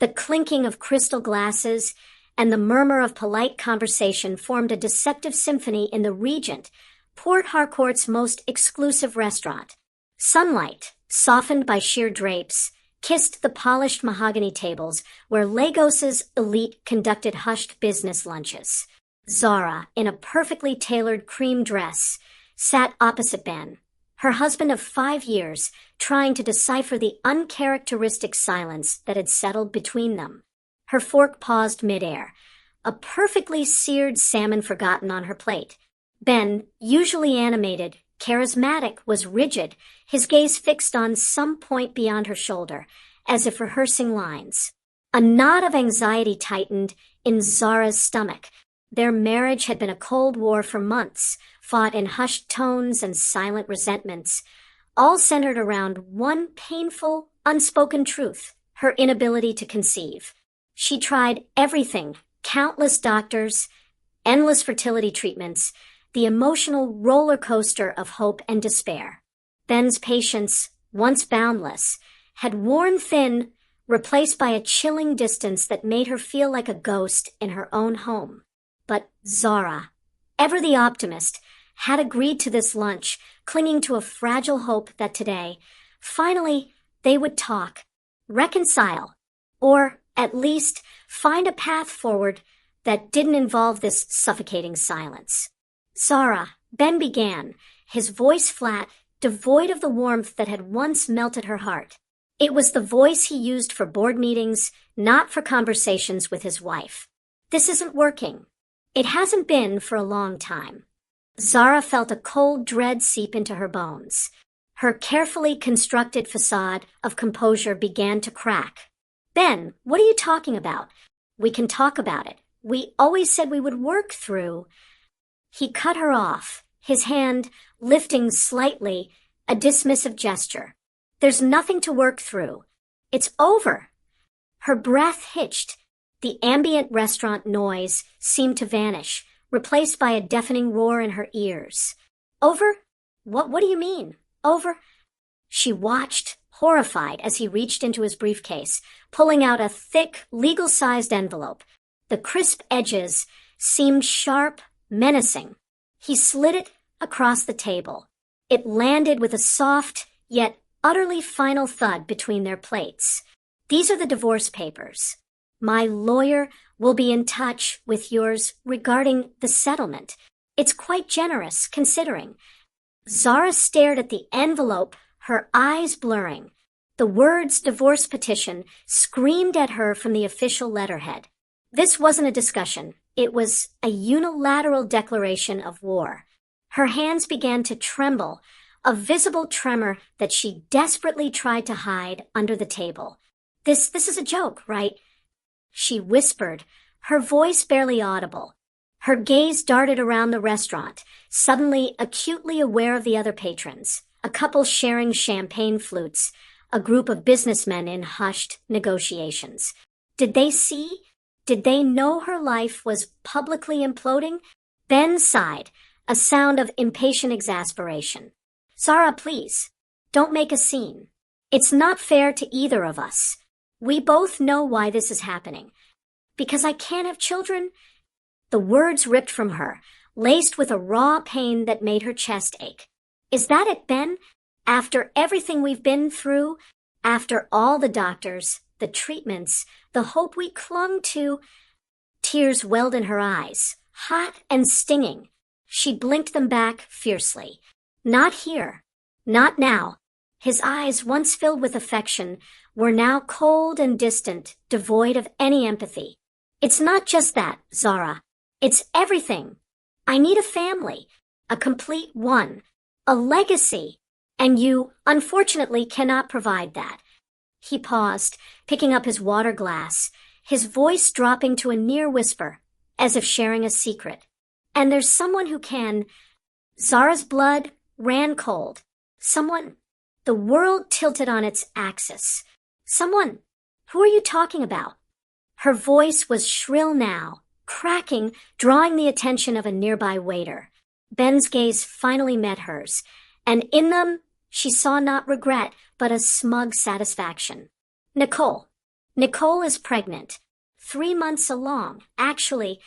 The clinking of crystal glasses and the murmur of polite conversation formed a deceptive symphony in the Regent, Port Harcourt's most exclusive restaurant. Sunlight, softened by sheer drapes, kissed the polished mahogany tables where Lagos's elite conducted hushed business lunches. Zara, in a perfectly tailored cream dress, sat opposite Ben, her husband of 5 years, trying to decipher the uncharacteristic silence that had settled between them. Her fork paused midair, a perfectly seared salmon forgotten on her plate. Ben, usually animated, charismatic, was rigid, his gaze fixed on some point beyond her shoulder, as if rehearsing lines. A knot of anxiety tightened in Zara's stomach. Their marriage had been a cold war for months, fought in hushed tones and silent resentments, all centered around one painful, unspoken truth: her inability to conceive. She tried everything: countless doctors, endless fertility treatments, the emotional roller coaster of hope and despair. Ben's patience, once boundless, had worn thin, replaced by a chilling distance that made her feel like a ghost in her own home. But Zara, ever the optimist, had agreed to this lunch, clinging to a fragile hope that today, finally, they would talk, reconcile, or at least find a path forward that didn't involve this suffocating silence. Zara, Ben began, his voice flat, devoid of the warmth that had once melted her heart. It was the voice he used for board meetings, not for conversations with his wife. This isn't working. It hasn't been for a long time. Zara felt a cold dread seep into her bones. Her carefully constructed facade of composure began to crack. Ben, what are you talking about? We can talk about it. We always said we would work through. He cut her off, his hand lifting slightly, a dismissive gesture. There's nothing to work through. It's over. Her breath hitched. The ambient restaurant noise seemed to vanish, replaced by a deafening roar in her ears. Over? What do you mean? Over? She watched, horrified, as he reached into his briefcase, pulling out a thick, legal-sized envelope. The crisp edges seemed sharp, menacing. He slid it across the table. It landed with a soft, yet utterly final thud between their plates. These are the divorce papers. My lawyer will be in touch with yours regarding the settlement. It's quite generous, considering. Zara stared at the envelope, her eyes blurring. The words divorce petition screamed at her from the official letterhead. This wasn't a discussion. It was a unilateral declaration of war. Her hands began to tremble, a visible tremor that she desperately tried to hide under the table. This is a joke, right? She whispered, her voice barely audible. Her gaze darted around the restaurant, suddenly acutely aware of the other patrons, a couple sharing champagne flutes, a group of businessmen in hushed negotiations. Did they see? Did they know her life was publicly imploding? Ben sighed, a sound of impatient exasperation. Zara, please, don't make a scene. It's not fair to either of us. We both know why this is happening. Because I can't have children? The words ripped from her, laced with a raw pain that made her chest ache. Is that it, Ben? After everything we've been through, after all the doctors, the treatments, the hope we clung to? Tears welled in her eyes, hot and stinging. She blinked them back fiercely. Not here. Not now. His eyes, once filled with affection, were now cold and distant, devoid of any empathy. It's not just that, Zara. It's everything. I need a family, a complete one, a legacy, and you, unfortunately, cannot provide that. He paused, picking up his water glass, his voice dropping to a near whisper, as if sharing a secret. And there's someone who can. Zara's blood ran cold. Someone. The world tilted on its axis. Someone. Who are you talking about? Her voice was shrill now, cracking, drawing the attention of a nearby waiter. Ben's gaze finally met hers, and in them she saw not regret, but a smug satisfaction. Nicole. Nicole is pregnant. 3 months along. Actually,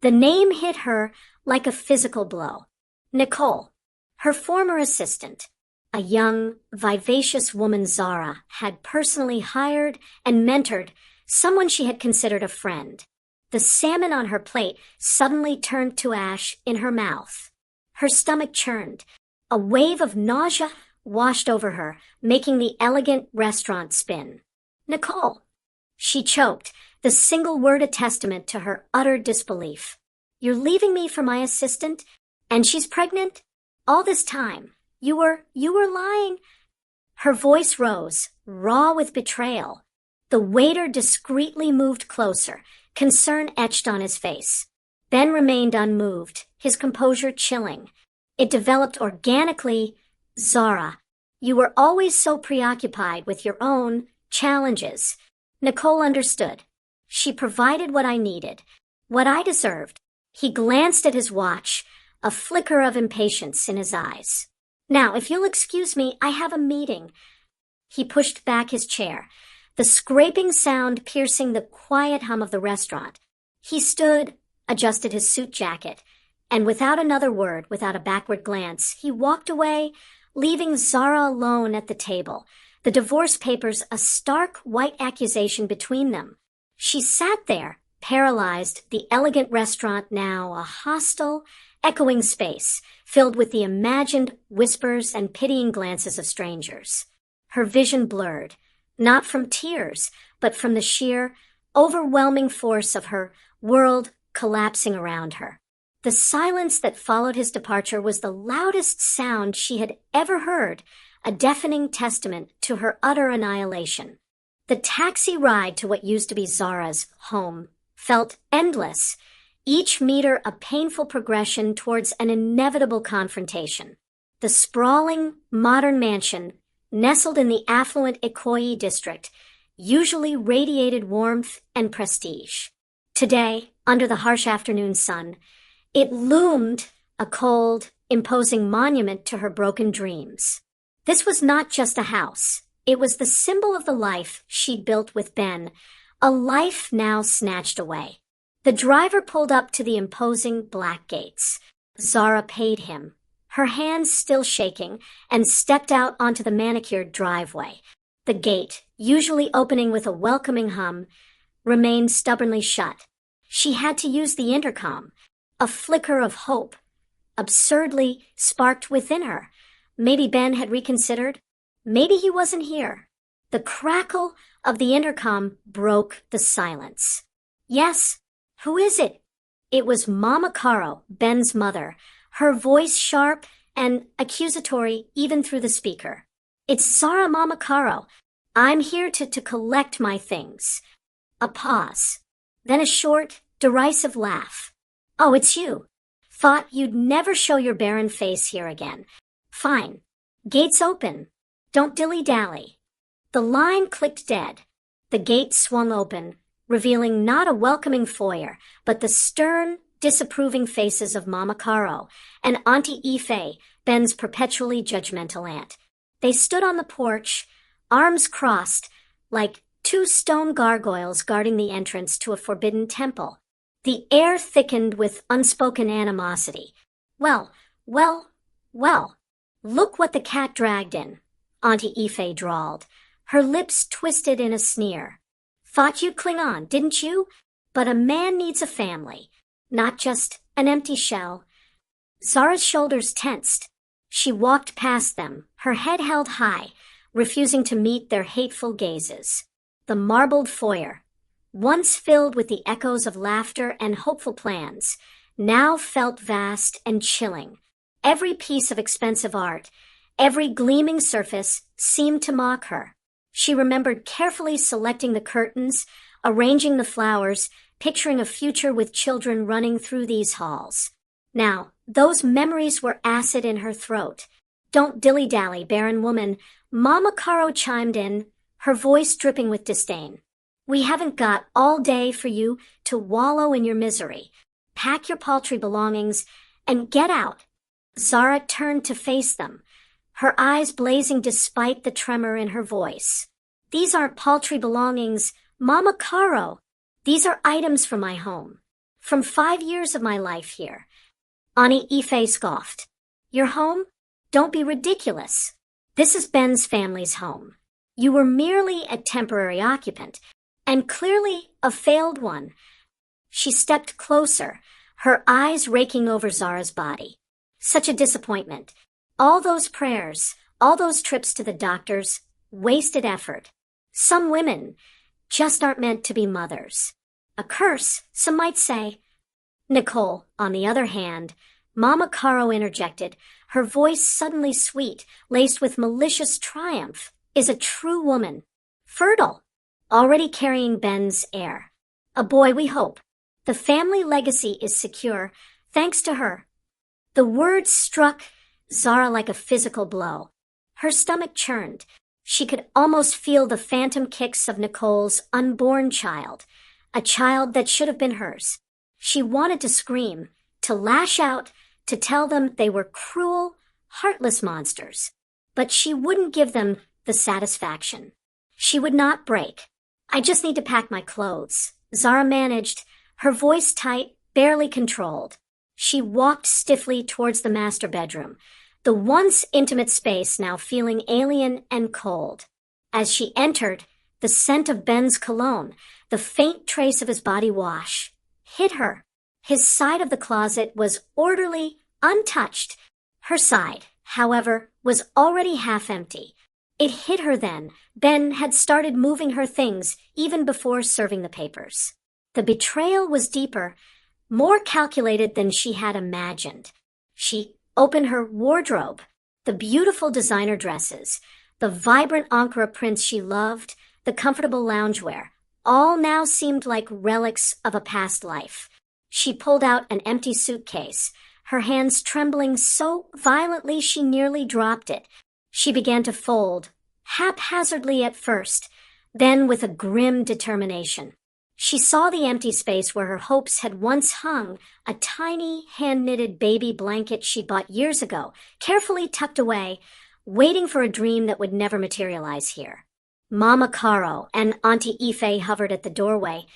the name hit her like a physical blow. Nicole, her former assistant, a young, vivacious woman Zara, had personally hired and mentored someone she had considered a friend. The salmon on her plate suddenly turned to ash in her mouth. Her stomach churned. A wave of nausea washed over her, making the elegant restaurant spin. Nicole! She choked, the single word a testament to her utter disbelief. You're leaving me for my assistant? And she's pregnant? All this time? You were lying? Her voice rose, raw with betrayal. The waiter discreetly moved closer, concern etched on his face. Ben remained unmoved, his composure chilling. It developed organically. Zara, you were always so preoccupied with your own challenges. Nicole understood. She provided what I needed, what I deserved. He glanced at his watch, a flicker of impatience in his eyes. Now, if you'll excuse me, I have a meeting. He pushed back his chair, the scraping sound piercing the quiet hum of the restaurant. He stood, adjusted his suit jacket, and without another word, without a backward glance, he walked away, leaving Zara alone at the table, the divorce papers a stark white accusation between them. She sat there, paralyzed, the elegant restaurant now a hostile, echoing space, filled with the imagined whispers and pitying glances of strangers. Her vision blurred, not from tears, but from the sheer, overwhelming force of her world collapsing around her. The silence that followed his departure was the loudest sound she had ever heard, a deafening testament to her utter annihilation. The taxi ride to what used to be Zara's home felt endless, each meter a painful progression towards an inevitable confrontation. The sprawling, modern mansion, nestled in the affluent Ikoyi district, usually radiated warmth and prestige. Today, under the harsh afternoon sun, it loomed a cold, imposing monument to her broken dreams. This was not just a house. It was the symbol of the life she'd built with Ben, a life now snatched away. The driver pulled up to the imposing black gates. Zara paid him, her hands still shaking, and stepped out onto the manicured driveway. The gate, usually opening with a welcoming hum, remained stubbornly shut. She had to use the intercom. A flicker of hope, absurdly sparked within her. Maybe Ben had reconsidered. Maybe he wasn't here. The crackle of the intercom broke the silence. Yes, who is it? It was Mama Caro, Ben's mother, her voice sharp and accusatory even through the speaker. It's Zara, Mama Caro. I'm here to collect my things. A pause. Then a short, derisive laugh. Oh, it's you. Thought you'd never show your barren face here again. Fine. Gates open. Don't dilly-dally. The line clicked dead. The gate swung open, revealing not a welcoming foyer, but the stern, disapproving faces of Mama Caro and Auntie Ife, Ben's perpetually judgmental aunt. They stood on the porch, arms crossed, like two stone gargoyles guarding the entrance to a forbidden temple. The air thickened with unspoken animosity. Well, look what the cat dragged in, Auntie Ife drawled, her lips twisted in a sneer. Thought you'd cling on, didn't you? But a man needs a family, not just an empty shell. Zara's shoulders tensed. She walked past them, her head held high, refusing to meet their hateful gazes. The marbled foyer, once filled with the echoes of laughter and hopeful plans, now felt vast and chilling. Every piece of expensive art, every gleaming surface seemed to mock her. She remembered carefully selecting the curtains, arranging the flowers, picturing a future with children running through these halls. Now, those memories were acid in her throat. Don't dilly-dally, barren woman, Mama Caro chimed in, her voice dripping with disdain. We haven't got all day for you to wallow in your misery. Pack your paltry belongings and get out. Zara turned to face them, her eyes blazing despite the tremor in her voice. These aren't paltry belongings, Mama Caro, these are items from my home. From 5 years of my life here. Auntie Ife scoffed. Your home? Don't be ridiculous. This is Ben's family's home. You were merely a temporary occupant, and clearly a failed one. She stepped closer, her eyes raking over Zara's body. Such a disappointment. All those prayers, all those trips to the doctors, wasted effort. Some women just aren't meant to be mothers. A curse, some might say. Nicole, on the other hand, Mama Caro interjected, her voice suddenly sweet, laced with malicious triumph, is a true woman. Fertile, already carrying Ben's heir. A boy, we hope. The family legacy is secure, thanks to her. The words struck Zara like a physical blow. Her stomach churned. She could almost feel the phantom kicks of Nicole's unborn child, a child that should have been hers. She wanted to scream, to lash out, to tell them they were cruel, heartless monsters. But she wouldn't give them the satisfaction. She would not break. I just need to pack my clothes, Zara managed, her voice tight, barely controlled. She walked stiffly towards the master bedroom, the once intimate space now feeling alien and cold. As she entered, the scent of Ben's cologne, the faint trace of his body wash, hit her. His side of the closet was orderly, untouched. Her side, however, was already half empty. It hit her then. Ben had started moving her things even before serving the papers. The betrayal was deeper, more calculated than she had imagined. She opened her wardrobe. The beautiful designer dresses, the vibrant Ankara prints she loved, the comfortable loungewear, all now seemed like relics of a past life. She pulled out an empty suitcase, her hands trembling so violently she nearly dropped it. She began to fold, haphazardly at first, then with a grim determination. She saw the empty space where her hopes had once hung, a tiny, hand-knitted baby blanket she'd bought years ago, carefully tucked away, waiting for a dream that would never materialize here. Mama Caro and Auntie Ife hovered at the doorway,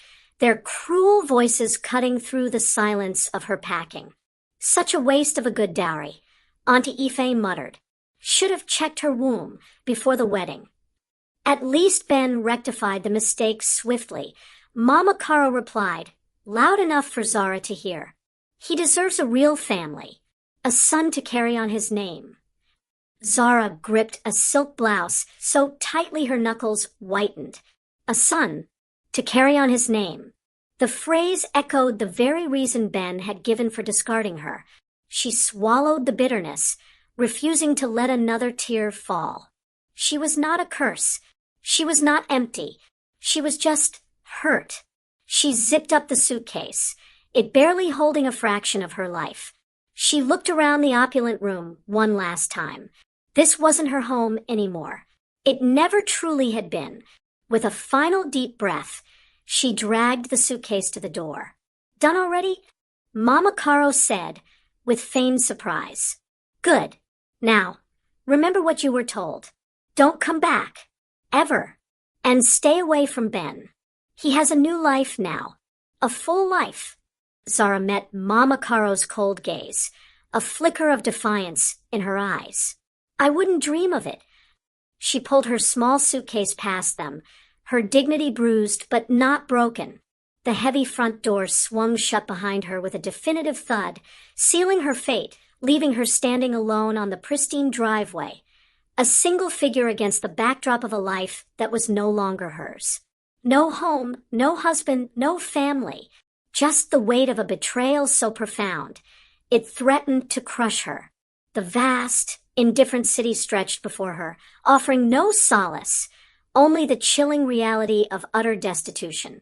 their cruel voices cutting through the silence of her packing. Such a waste of a good dowry, Auntie Ife muttered. Should have checked her womb before the wedding. At least Ben rectified the mistake swiftly. Mama Caro replied, loud enough for Zara to hear. He deserves a real family, a son to carry on his name. Zara gripped a silk blouse so tightly her knuckles whitened. A son, to carry on his name. The phrase echoed the very reason Ben had given for discarding her. She swallowed the bitterness, refusing to let another tear fall. She was not a curse. She was not empty. She was just hurt. She zipped up the suitcase, it barely holding a fraction of her life. She looked around the opulent room one last time. This wasn't her home anymore. It never truly had been. With a final deep breath, she dragged the suitcase to the door. Done already? Mama Caro said, with feigned surprise. Good. Now, remember what you were told. Don't come back. Ever. And stay away from Ben. He has a new life now. A full life. Zara met Mama Caro's cold gaze, a flicker of defiance in her eyes. I wouldn't dream of it. She pulled her small suitcase past them, her dignity bruised but not broken. The heavy front door swung shut behind her with a definitive thud, sealing her fate, leaving her standing alone on the pristine driveway, a single figure against the backdrop of a life that was no longer hers. No home, no husband, no family, just the weight of a betrayal so profound. It threatened to crush her. The vast, indifferent city stretched before her, offering no solace, only the chilling reality of utter destitution.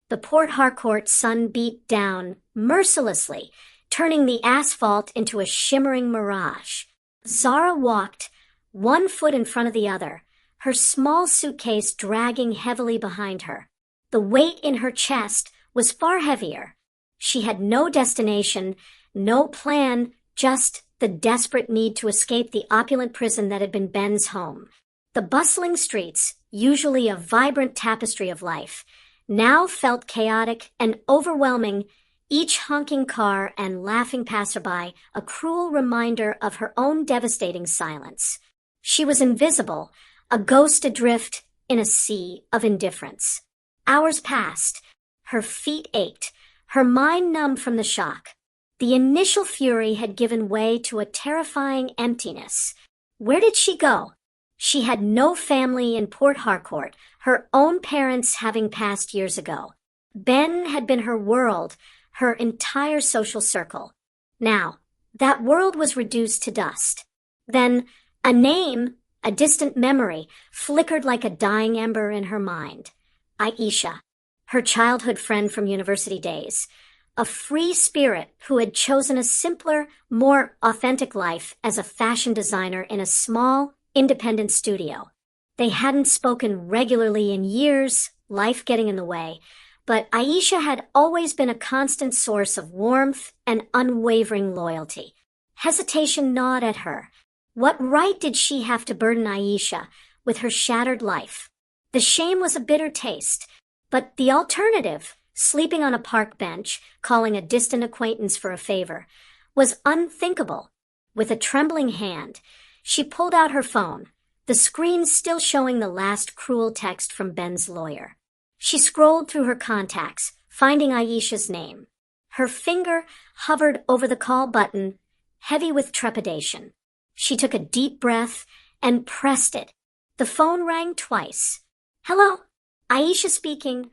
The Port Harcourt sun beat down mercilessly, turning the asphalt into a shimmering mirage. Zara walked, one foot in front of the other, her small suitcase dragging heavily behind her. The weight in her chest was far heavier. She had no destination, no plan, just the desperate need to escape the opulent prison that had been Ben's home. The bustling streets, usually a vibrant tapestry of life, now felt chaotic and overwhelming, each honking car and laughing passerby a cruel reminder of her own devastating silence. She was invisible, a ghost adrift in a sea of indifference. Hours passed. Her feet ached, her mind numb from the shock. The initial fury had given way to a terrifying emptiness. Where did she go? She had no family in Port Harcourt, her own parents having passed years ago. Ben had been her world, her entire social circle. Now, that world was reduced to dust. Then, a name, a distant memory, flickered like a dying ember in her mind. Aisha, her childhood friend from university days. A free spirit who had chosen a simpler, more authentic life as a fashion designer in a small, independent studio. They hadn't spoken regularly in years, life getting in the way, but Aisha had always been a constant source of warmth and unwavering loyalty. Hesitation gnawed at her. What right did she have to burden Aisha with her shattered life? The shame was a bitter taste, but the alternative, sleeping on a park bench, calling a distant acquaintance for a favor, was unthinkable. With a trembling hand, she pulled out her phone, the screen still showing the last cruel text from Ben's lawyer. She scrolled through her contacts, finding Aisha's name. Her finger hovered over the call button, heavy with trepidation. She took a deep breath and pressed it. The phone rang twice. "Hello, Aisha speaking."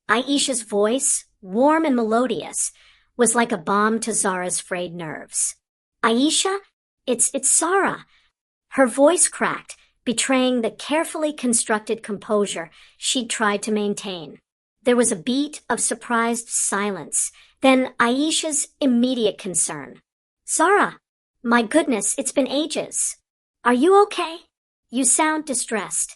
Aisha's voice, warm and melodious, was like a balm to Zara's frayed nerves. "Aisha, it's Zara." Her voice cracked, betraying the carefully constructed composure she'd tried to maintain. There was a beat of surprised silence, then Aisha's immediate concern. "Zara, my goodness, it's been ages. Are you okay? You sound distressed."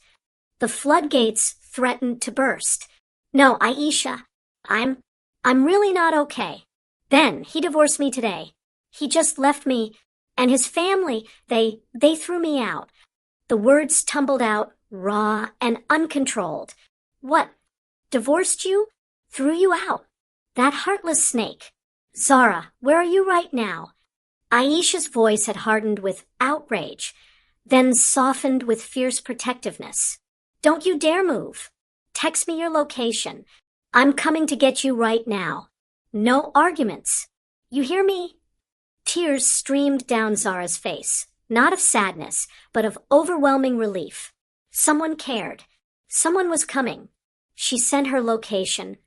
The floodgates threatened to burst. "No, Aisha, I'm really not okay. Ben, he divorced me today. He just left me, and his family, they threw me out." The words tumbled out, raw and uncontrolled. "What? Divorced you? Threw you out? That heartless snake. Zara, where are you right now?" Aisha's voice had hardened with outrage, then softened with fierce protectiveness. "Don't you dare move. Text me your location. I'm coming to get you right now. No arguments. You hear me?" Tears streamed down Zara's face, not of sadness, but of overwhelming relief. Someone cared. Someone was coming. She sent her location,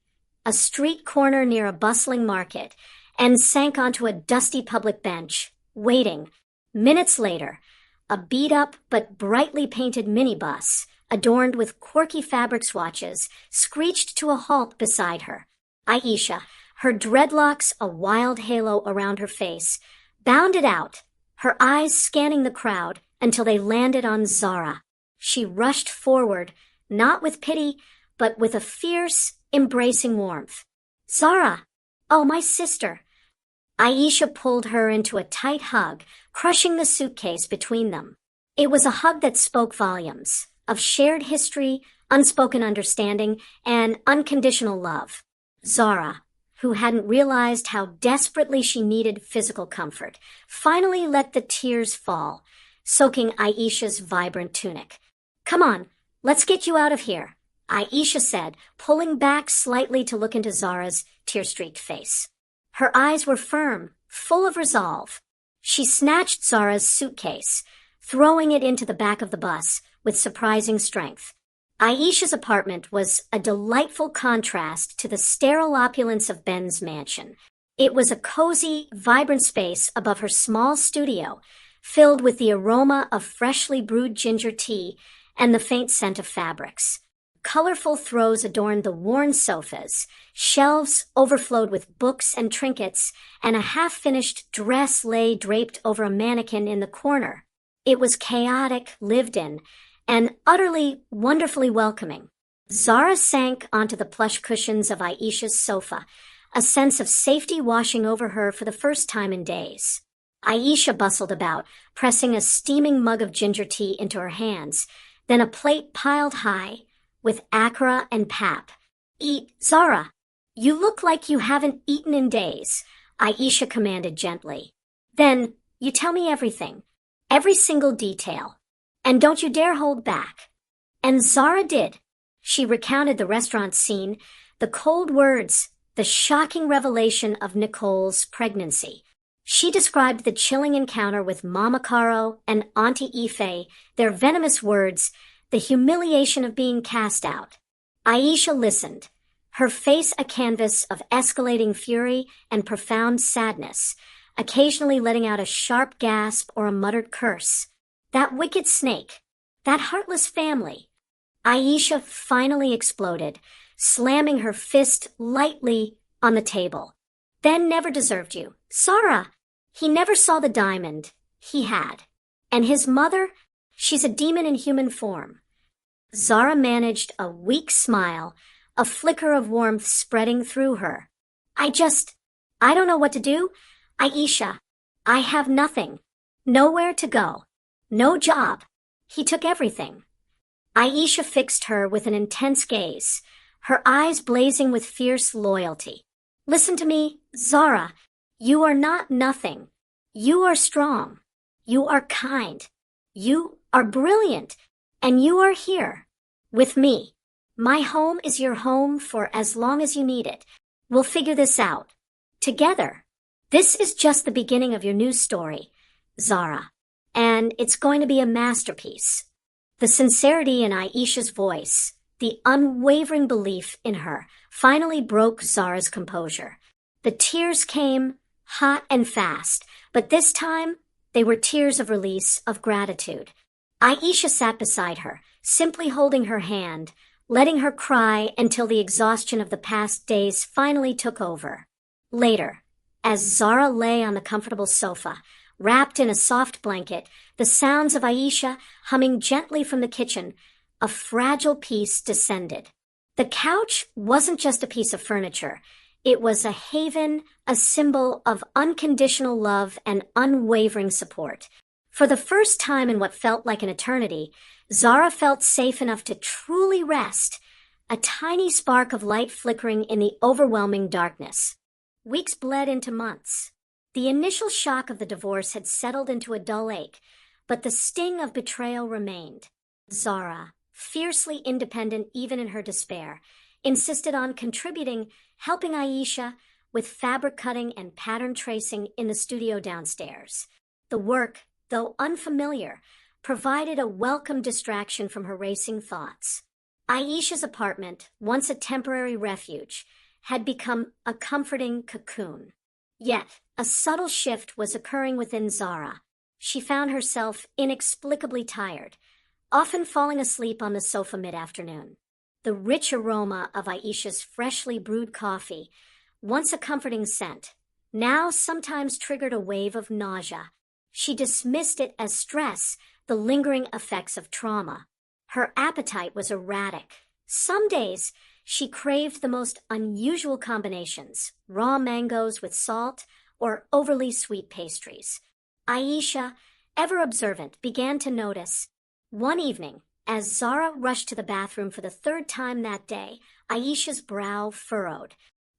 a street corner near a bustling market, and sank onto a dusty public bench, waiting. Minutes later, a beat-up but brightly painted minibus, adorned with quirky fabric swatches, screeched to a halt beside her. Aisha, her dreadlocks a wild halo around her face, bounded out, her eyes scanning the crowd until they landed on Zara. She rushed forward, not with pity, but with a fierce, embracing warmth. "Zara! Oh, my sister!" Aisha pulled her into a tight hug, crushing the suitcase between them. It was a hug that spoke volumes, of shared history, unspoken understanding, and unconditional love. Zara, who hadn't realized how desperately she needed physical comfort, finally let the tears fall, soaking Aisha's vibrant tunic. "Come on, let's get you out of here," Aisha said, pulling back slightly to look into Zara's tear-streaked face. Her eyes were firm, full of resolve. She snatched Zara's suitcase, throwing it into the back of the bus with surprising strength. Aisha's apartment was a delightful contrast to the sterile opulence of Ben's mansion. It was a cozy, vibrant space above her small studio, filled with the aroma of freshly brewed ginger tea and the faint scent of fabrics. Colorful throws adorned the worn sofas, shelves overflowed with books and trinkets, and a half-finished dress lay draped over a mannequin in the corner. It was chaotic, lived in, and utterly, wonderfully welcoming. Zara sank onto the plush cushions of Aisha's sofa, a sense of safety washing over her for the first time in days. Aisha bustled about, pressing a steaming mug of ginger tea into her hands, then a plate piled high, with akra and pap. Eat, Zara. You look like you haven't eaten in days, Aisha commanded gently. Then, you tell me everything. Every single detail. And don't you dare hold back. And Zara did. She recounted the restaurant scene, the cold words, the shocking revelation of Nicole's pregnancy. She described the chilling encounter with Mama Caro and Auntie Ife, their venomous words, the humiliation of being cast out. Aisha listened, her face a canvas of escalating fury and profound sadness, occasionally letting out a sharp gasp or a muttered curse. That wicked snake, that heartless family. Aisha finally exploded, slamming her fist lightly on the table. Ben never deserved you. Zara, he never saw the diamond. He had. And his mother, she's a demon in human form. Zara managed a weak smile, a flicker of warmth spreading through her. I don't know what to do. Aisha, I have nothing. Nowhere to go. No job. He took everything. Aisha fixed her with an intense gaze, her eyes blazing with fierce loyalty. Listen to me, Zara. You are not nothing. You are strong. You are kind. You are brilliant. And you are here. With me. My home is your home for as long as you need it. We'll figure this out. Together. This is just the beginning of your new story, Zara. And it's going to be a masterpiece. The sincerity in Aisha's voice, the unwavering belief in her, finally broke Zara's composure. The tears came, hot and fast, but this time they were tears of release, of gratitude. Aisha sat beside her, simply holding her hand, letting her cry until the exhaustion of the past days finally took over. Later, as Zara lay on the comfortable sofa, wrapped in a soft blanket, the sounds of Aisha humming gently from the kitchen, a fragile peace descended. The couch wasn't just a piece of furniture. It was a haven, a symbol of unconditional love and unwavering support. For the first time in what felt like an eternity, Zara felt safe enough to truly rest, a tiny spark of light flickering in the overwhelming darkness. Weeks bled into months. The initial shock of the divorce had settled into a dull ache, but the sting of betrayal remained. Zara, fiercely independent even in her despair, insisted on contributing, helping Aisha with fabric cutting and pattern tracing in the studio downstairs. The work, though unfamiliar, provided a welcome distraction from her racing thoughts. Aisha's apartment, once a temporary refuge, had become a comforting cocoon. Yet, a subtle shift was occurring within Zara. She found herself inexplicably tired, often falling asleep on the sofa mid-afternoon. The rich aroma of Aisha's freshly brewed coffee, once a comforting scent, now sometimes triggered a wave of nausea. She dismissed it as stress, the lingering effects of trauma. Her appetite was erratic. Some days, she craved the most unusual combinations, raw mangoes with salt or overly sweet pastries. Aisha, ever observant, began to notice. One evening, as Zara rushed to the bathroom for the third time that day, Aisha's brow furrowed.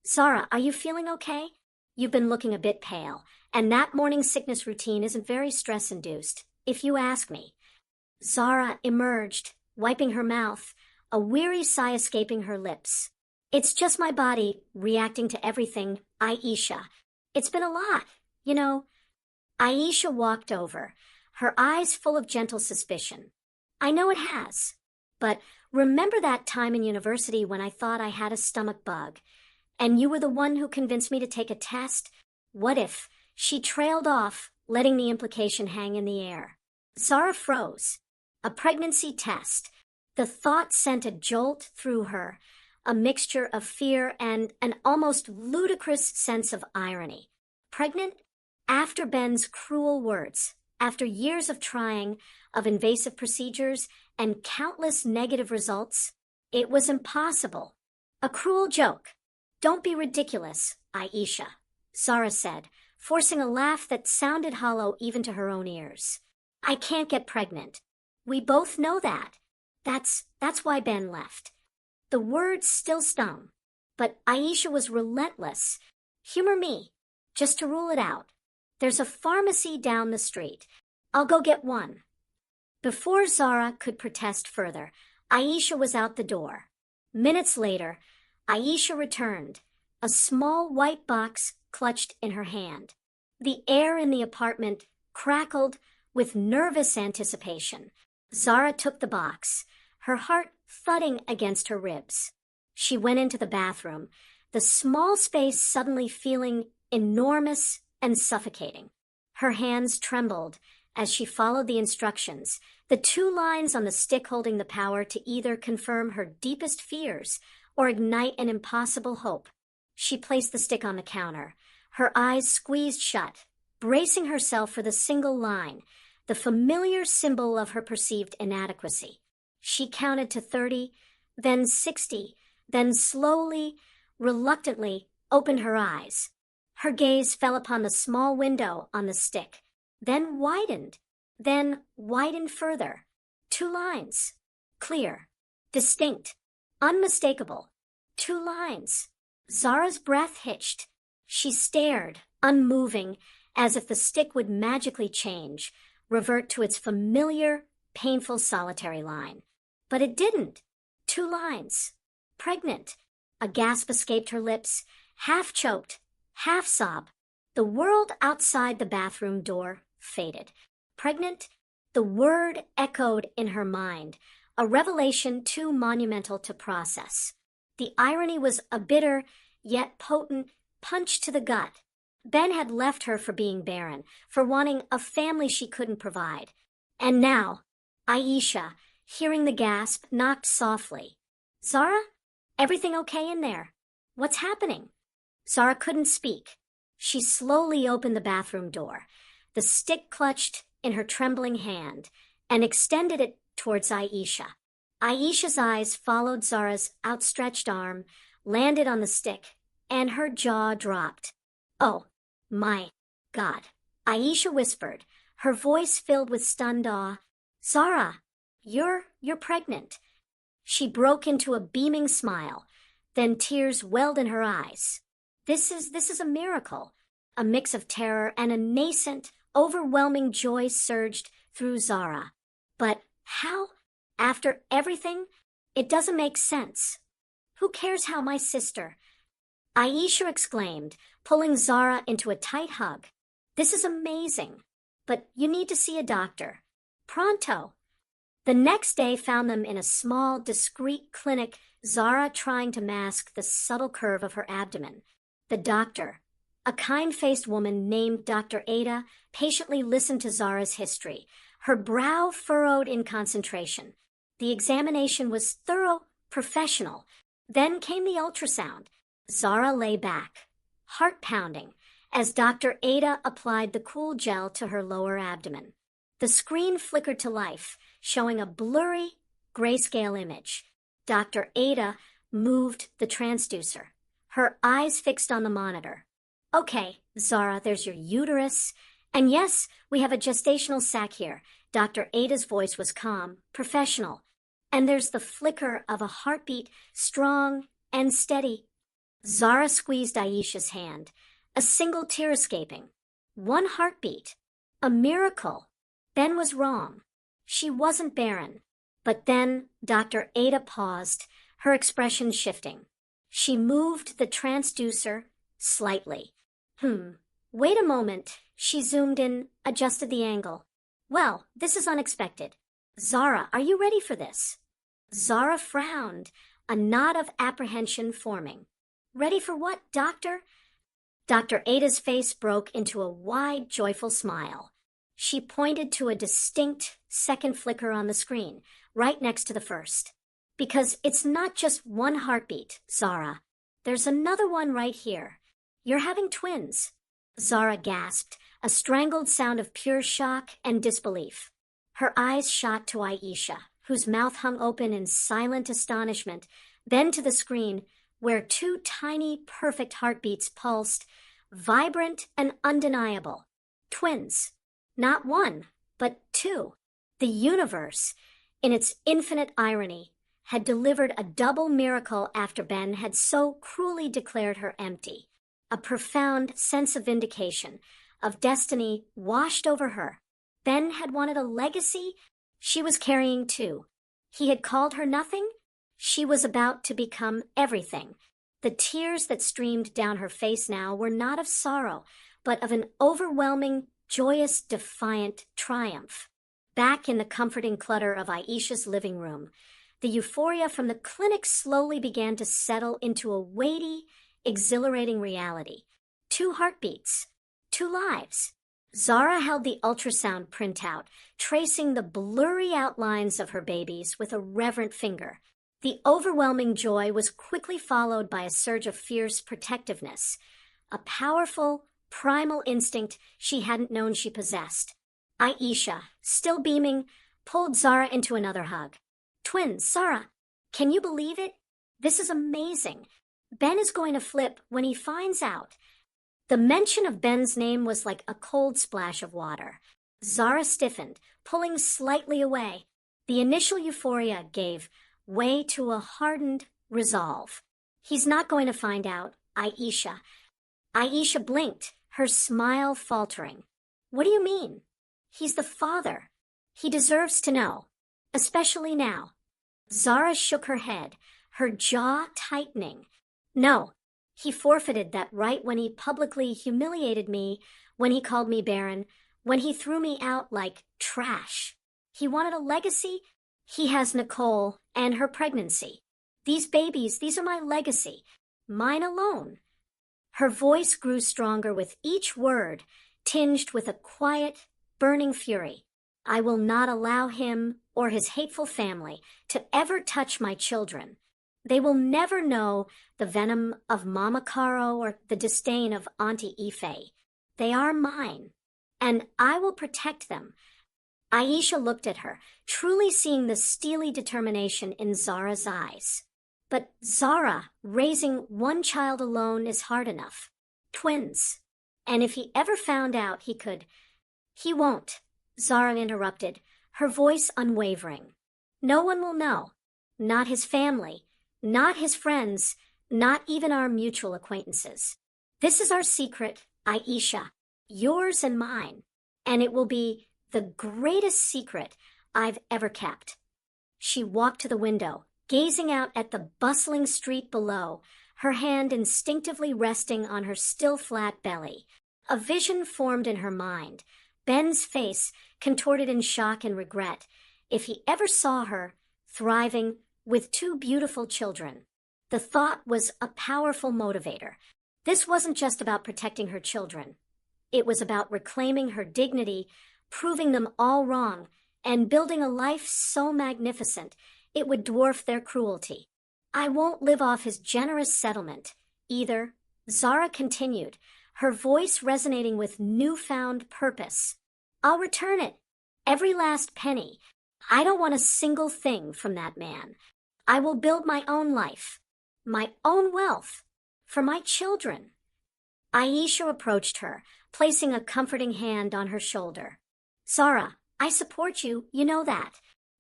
Zara, are you feeling okay? You've been looking a bit pale, and that morning sickness routine isn't very stress-induced, if you ask me. Zara emerged, wiping her mouth, a weary sigh escaping her lips. It's just my body reacting to everything, Aisha. It's been a lot, you know. Aisha walked over, her eyes full of gentle suspicion. I know it has, but remember that time in university when I thought I had a stomach bug, and you were the one who convinced me to take a test? What if? She trailed off, letting the implication hang in the air. Zara froze. A pregnancy test. The thought sent a jolt through her, a mixture of fear and an almost ludicrous sense of irony. Pregnant? After Ben's cruel words, after years of trying, of invasive procedures, and countless negative results, it was impossible. A cruel joke. Don't be ridiculous, Aisha, Zara said, forcing a laugh that sounded hollow even to her own ears. I can't get pregnant. We both know that. That's why Ben left. The words still stung, but Aisha was relentless. Humor me, just to rule it out. There's a pharmacy down the street. I'll go get one. Before Zara could protest further, Aisha was out the door. Minutes later, Aisha returned, a small white box clutched in her hand. The air in the apartment crackled with nervous anticipation. Zara took the box, her heart thudding against her ribs. She went into the bathroom, the small space suddenly feeling enormous and suffocating. Her hands trembled as she followed the instructions, the 2 lines on the stick holding the power to either confirm her deepest fears or ignite an impossible hope. She placed the stick on the counter, her eyes squeezed shut, bracing herself for the single line, the familiar symbol of her perceived inadequacy. She counted to 30, then 60, then slowly, reluctantly opened her eyes. Her gaze fell upon the small window on the stick, then widened further. 2 lines. Clear, distinct, unmistakable. 2 lines. Zara's breath hitched. She stared, unmoving, as if the stick would magically change, revert to its familiar, painful solitary line. But it didn't. 2 lines. Pregnant. A gasp escaped her lips, half choked, half sob. The world outside the bathroom door faded. Pregnant? The word echoed in her mind, a revelation too monumental to process. The irony was a bitter, yet potent, punch to the gut. Ben had left her for being barren, for wanting a family she couldn't provide. And now, Aisha, hearing the gasp, knocked softly. Zara? Everything okay in there? What's happening? Zara couldn't speak. She slowly opened the bathroom door, the stick clutched in her trembling hand, and extended it towards Aisha. Aisha's eyes followed Zara's outstretched arm, landed on the stick, and her jaw dropped. Oh, my God, Aisha whispered, her voice filled with stunned awe. Zara, you're pregnant. She broke into a beaming smile, then tears welled in her eyes. This is a miracle. A mix of terror and a nascent, overwhelming joy surged through Zara. But how? After everything? It doesn't make sense. Who cares how my sister? Aisha exclaimed, pulling Zara into a tight hug. This is amazing. But you need to see a doctor. Pronto. The next day found them in a small, discreet clinic, Zara trying to mask the subtle curve of her abdomen. The doctor, a kind-faced woman named Dr. Ada, patiently listened to Zara's history, her brow furrowed in concentration. The examination was thorough, professional. Then came the ultrasound. Zara lay back, heart pounding, as Dr. Ada applied the cool gel to her lower abdomen. The screen flickered to life, showing a blurry, grayscale image. Dr. Ada moved the transducer, her eyes fixed on the monitor. Okay, Zara, there's your uterus. And yes, we have a gestational sac here. Dr. Ada's voice was calm, professional. And there's the flicker of a heartbeat, strong and steady. Zara squeezed Aisha's hand, a single tear escaping. 1 heartbeat. A miracle. Ben was wrong. She wasn't barren. But then Dr. Ada paused, her expression shifting. She moved the transducer slightly. Wait a moment. She zoomed in, adjusted the angle. Well, this is unexpected. Zara, are you ready for this? Zara frowned, a knot of apprehension forming. Ready for what, doctor? Dr. Ada's face broke into a wide, joyful smile. She pointed to a distinct second flicker on the screen, right next to the first. Because it's not just 1 heartbeat, Zara. There's another one right here. You're having twins. Zara gasped, a strangled sound of pure shock and disbelief. Her eyes shot to Aisha, whose mouth hung open in silent astonishment, then to the screen, where 2 tiny, perfect heartbeats pulsed, vibrant and undeniable. Twins. Not 1, but 2. The universe, in its infinite irony, had delivered a double miracle after Ben had so cruelly declared her empty. A profound sense of vindication, of destiny, washed over her. Ben had wanted a legacy she was carrying too. He had called her nothing. She was about to become everything. The tears that streamed down her face now were not of sorrow, but of an overwhelming, joyous, defiant triumph. Back in the comforting clutter of Aisha's living room, the euphoria from the clinic slowly began to settle into a weighty, exhilarating reality. 2 heartbeats, 2 lives. Zara held the ultrasound printout, tracing the blurry outlines of her babies with a reverent finger. The overwhelming joy was quickly followed by a surge of fierce protectiveness, a powerful, primal instinct she hadn't known she possessed. Aisha, still beaming, pulled Zara into another hug. Twins, Zara, can you believe it? This is amazing. Ben is going to flip when he finds out. The mention of Ben's name was like a cold splash of water. Zara stiffened, pulling slightly away. The initial euphoria gave way to a hardened resolve. He's not going to find out, Aisha. Aisha blinked, her smile faltering. What do you mean? He's the father. He deserves to know, especially now. Zara shook her head, her jaw tightening. No, he forfeited that right when he publicly humiliated me, when he called me barren, when he threw me out like trash. He wanted a legacy. He has Nicole and her pregnancy. These babies, these are my legacy, mine alone. Her voice grew stronger with each word, tinged with a quiet, burning fury. I will not allow him or his hateful family to ever touch my children. They will never know the venom of Mama Caro or the disdain of Auntie Ife. They are mine, and I will protect them. Aisha looked at her, truly seeing the steely determination in Zara's eyes. But Zara, raising one child alone is hard enough. Twins. And if he ever found out he could... He won't, Zara interrupted, her voice unwavering. No one will know. Not his family, not his friends, not even our mutual acquaintances. This is our secret, Aisha, yours and mine, and it will be the greatest secret I've ever kept. She walked to the window, gazing out at the bustling street below, her hand instinctively resting on her still flat belly. A vision formed in her mind, Ben's face contorted in shock and regret, if he ever saw her thriving with 2 beautiful children. The thought was a powerful motivator. This wasn't just about protecting her children. It was about reclaiming her dignity, proving them all wrong, and building a life so magnificent it would dwarf their cruelty. I won't live off his generous settlement, either, Zara continued, her voice resonating with newfound purpose. I'll return it, every last penny. I don't want a single thing from that man. I will build my own life, my own wealth, for my children. Aisha approached her, placing a comforting hand on her shoulder. Zara, I support you, you know that.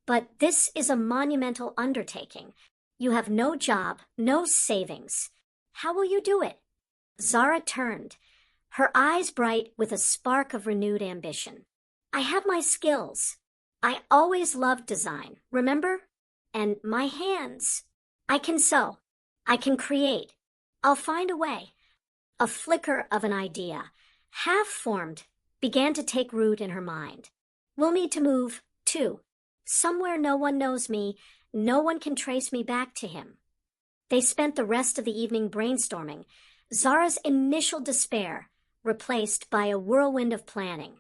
But this is a monumental undertaking. You have no job, no savings. How will you do it? Zara turned, her eyes bright with a spark of renewed ambition. I have my skills. I always loved design, remember? And my hands. I can sew. I can create. I'll find a way. A flicker of an idea, half-formed, began to take root in her mind. We'll need to move, too. Somewhere no one knows me, no one can trace me back to him. They spent the rest of the evening brainstorming, Zara's initial despair replaced by a whirlwind of planning.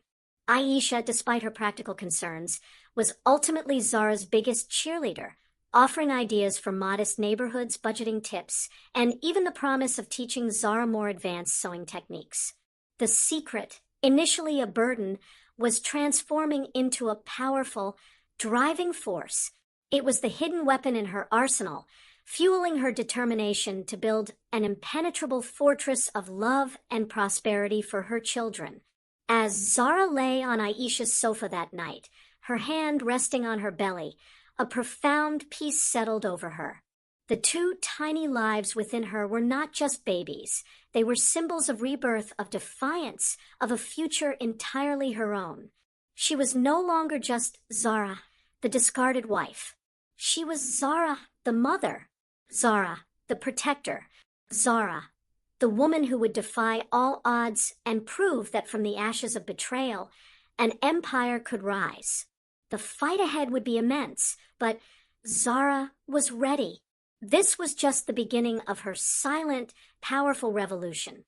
Aisha, despite her practical concerns, was ultimately Zara's biggest cheerleader, offering ideas for modest neighborhoods, budgeting tips, and even the promise of teaching Zara more advanced sewing techniques. The secret, initially a burden, was transforming into a powerful, driving force. It was the hidden weapon in her arsenal, fueling her determination to build an impenetrable fortress of love and prosperity for her children. As Zara lay on Aisha's sofa that night, her hand resting on her belly, A profound peace settled over her. The two tiny lives within her were not just babies. They were symbols of rebirth, of defiance, of a future entirely her own. She was no longer just Zara, the discarded wife. She was Zara, the mother. Zara, the protector. Zara, the woman who would defy all odds and prove that from the ashes of betrayal, an empire could rise. The fight ahead would be immense, but Zara was ready. This was just the beginning of her silent, powerful revolution.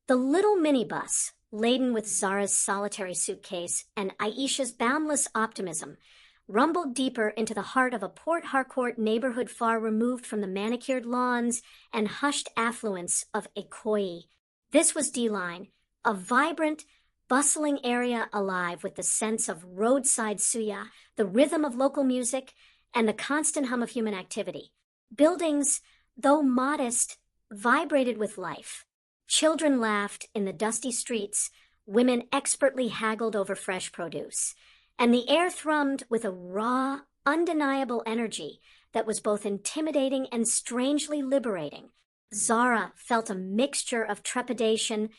The little minibus, laden with Zara's solitary suitcase and Aisha's boundless optimism, rumbled deeper into the heart of a Port Harcourt neighborhood far removed from the manicured lawns and hushed affluence of Ikoyi. This was D-Line, a vibrant, bustling area alive with the sense of roadside suya, the rhythm of local music, and the constant hum of human activity. Buildings, though modest, vibrated with life. Children laughed in the dusty streets, women expertly haggled over fresh produce, and the air thrummed with a raw, undeniable energy that was both intimidating and strangely liberating. Zara felt a mixture of trepidation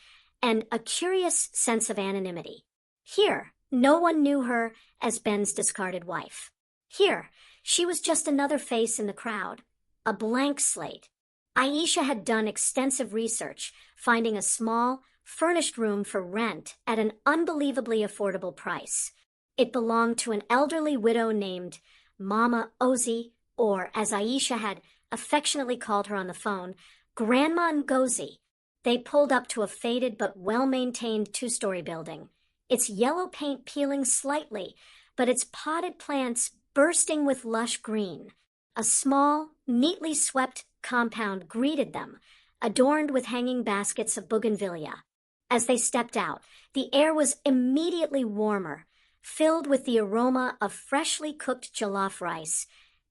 and a curious sense of anonymity. Here, no one knew her as Ben's discarded wife. Here, she was just another face in the crowd, a blank slate. Aisha had done extensive research, finding a small, furnished room for rent at an unbelievably affordable price. It belonged to an elderly widow named Mama Ozi, or as Aisha had affectionately called her on the phone, Grandma Ngozi. They pulled up to a faded but well-maintained two-story building, its yellow paint peeling slightly, but its potted plants bursting with lush green. A small, neatly swept compound greeted them, adorned with hanging baskets of bougainvillea. As they stepped out, the air was immediately warmer, filled with the aroma of freshly cooked jollof rice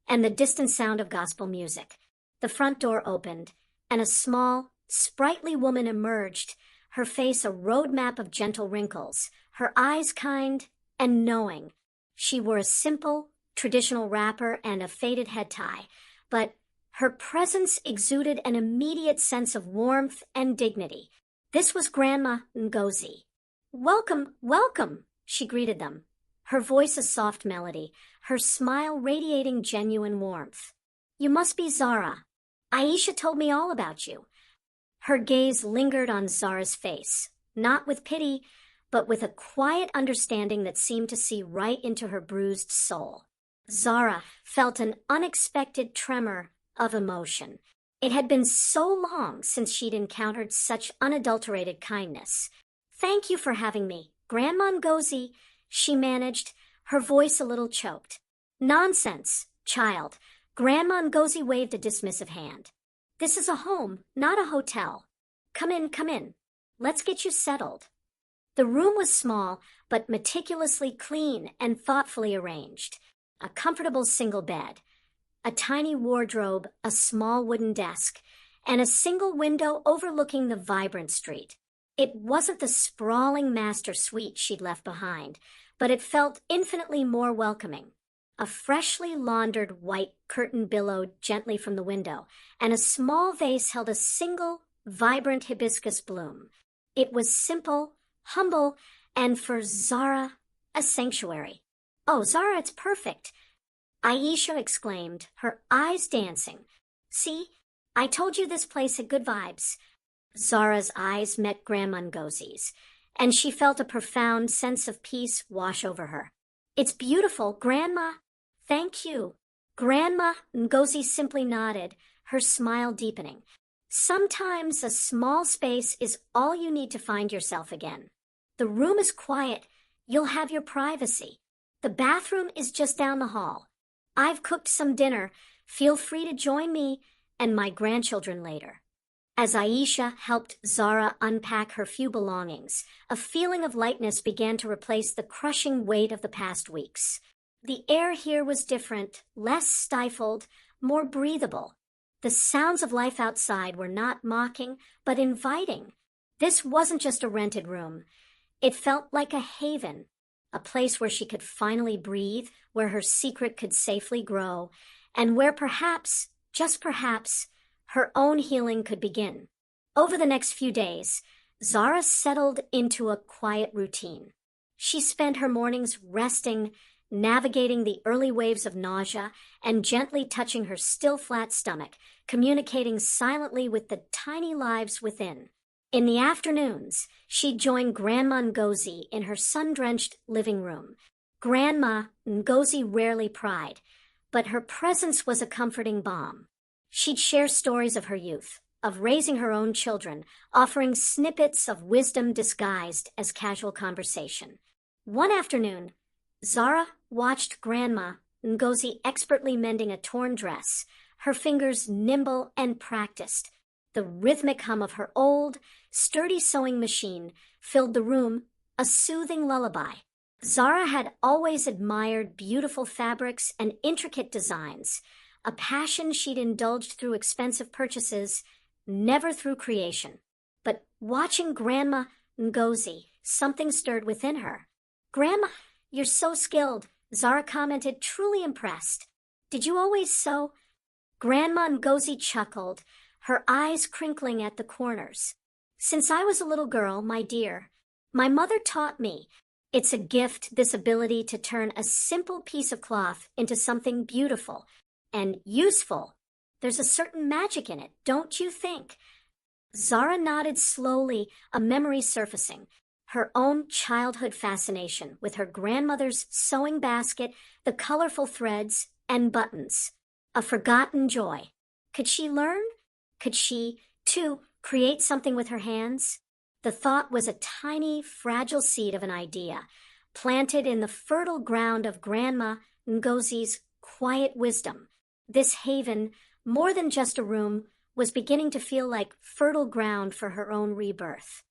and the distant sound of gospel music. The front door opened, and a small, sprightly woman emerged, her face a roadmap of gentle wrinkles, her eyes kind and knowing. She wore a simple, traditional wrapper and a faded head tie, but her presence exuded an immediate sense of warmth and dignity. This was Grandma Ngozi. "Welcome, welcome," she greeted them, her voice a soft melody, her smile radiating genuine warmth. "You must be Zara. Aisha told me all about you." Her gaze lingered on Zara's face, not with pity, but with a quiet understanding that seemed to see right into her bruised soul. Zara felt an unexpected tremor of emotion. It had been so long since she'd encountered such unadulterated kindness. "Thank you for having me, Grandma Ngozi," she managed, her voice a little choked. "Nonsense, child." Grandma Ngozi waved a dismissive hand. "This is a home, not a hotel. Come in, come in. Let's get you settled." The room was small, but meticulously clean and thoughtfully arranged. A comfortable single bed, a tiny wardrobe, a small wooden desk, and a single window overlooking the vibrant street. It wasn't the sprawling master suite she'd left behind, but it felt infinitely more welcoming. A freshly laundered white curtain billowed gently from the window, and a small vase held a single, vibrant hibiscus bloom. It was simple, humble, and for Zara, a sanctuary. "Oh, Zara, it's perfect," Aisha exclaimed, her eyes dancing. "See, I told you this place had good vibes." Zara's eyes met Grandma Ngozi's, and she felt a profound sense of peace wash over her. "It's beautiful, Grandma." "Thank you." Grandma Ngozi simply nodded, her smile deepening. Sometimes a small space is all you need to find yourself again. The room is quiet. You'll have your privacy. The bathroom is just down the hall. I've cooked some dinner. Feel free to join me and my grandchildren later. As Aisha helped Zara unpack her few belongings, a feeling of lightness began to replace the crushing weight of the past weeks. The air here was different, less stifled, more breathable. The sounds of life outside were not mocking, but inviting. This wasn't just a rented room. It felt like a haven, a place where she could finally breathe, where her secret could safely grow, and where perhaps, just perhaps, her own healing could begin. Over the next few days, Zara settled into a quiet routine. She spent her mornings resting, navigating the early waves of nausea, and gently touching her still flat stomach, communicating silently with the tiny lives within. In the afternoons, she'd join Grandma Ngozi in her sun-drenched living room. Grandma Ngozi rarely pried, but her presence was a comforting balm. She'd share stories of her youth, of raising her own children, offering snippets of wisdom disguised as casual conversation. One afternoon, Zara watched Grandma Ngozi expertly mending a torn dress, her fingers nimble and practiced. The rhythmic hum of her old, sturdy sewing machine filled the room, a soothing lullaby. Zara had always admired beautiful fabrics and intricate designs, a passion she'd indulged through expensive purchases, never through creation. But watching Grandma Ngozi, something stirred within her. "Grandma, you're so skilled," Zara commented, truly impressed. "Did you always sew?" Grandma Ngozi chuckled, her eyes crinkling at the corners. "Since I was a little girl, my dear, my mother taught me. It's a gift, this ability to turn a simple piece of cloth into something beautiful and useful. There's a certain magic in it, don't you think?" Zara nodded slowly, a memory surfacing. Her own childhood fascination with her grandmother's sewing basket, the colorful threads and buttons. A forgotten joy. Could she learn? Could she, too, create something with her hands? The thought was a tiny, fragile seed of an idea, planted in the fertile ground of Grandma Ngozi's quiet wisdom. This haven, more than just a room, was beginning to feel like fertile ground for her own rebirth.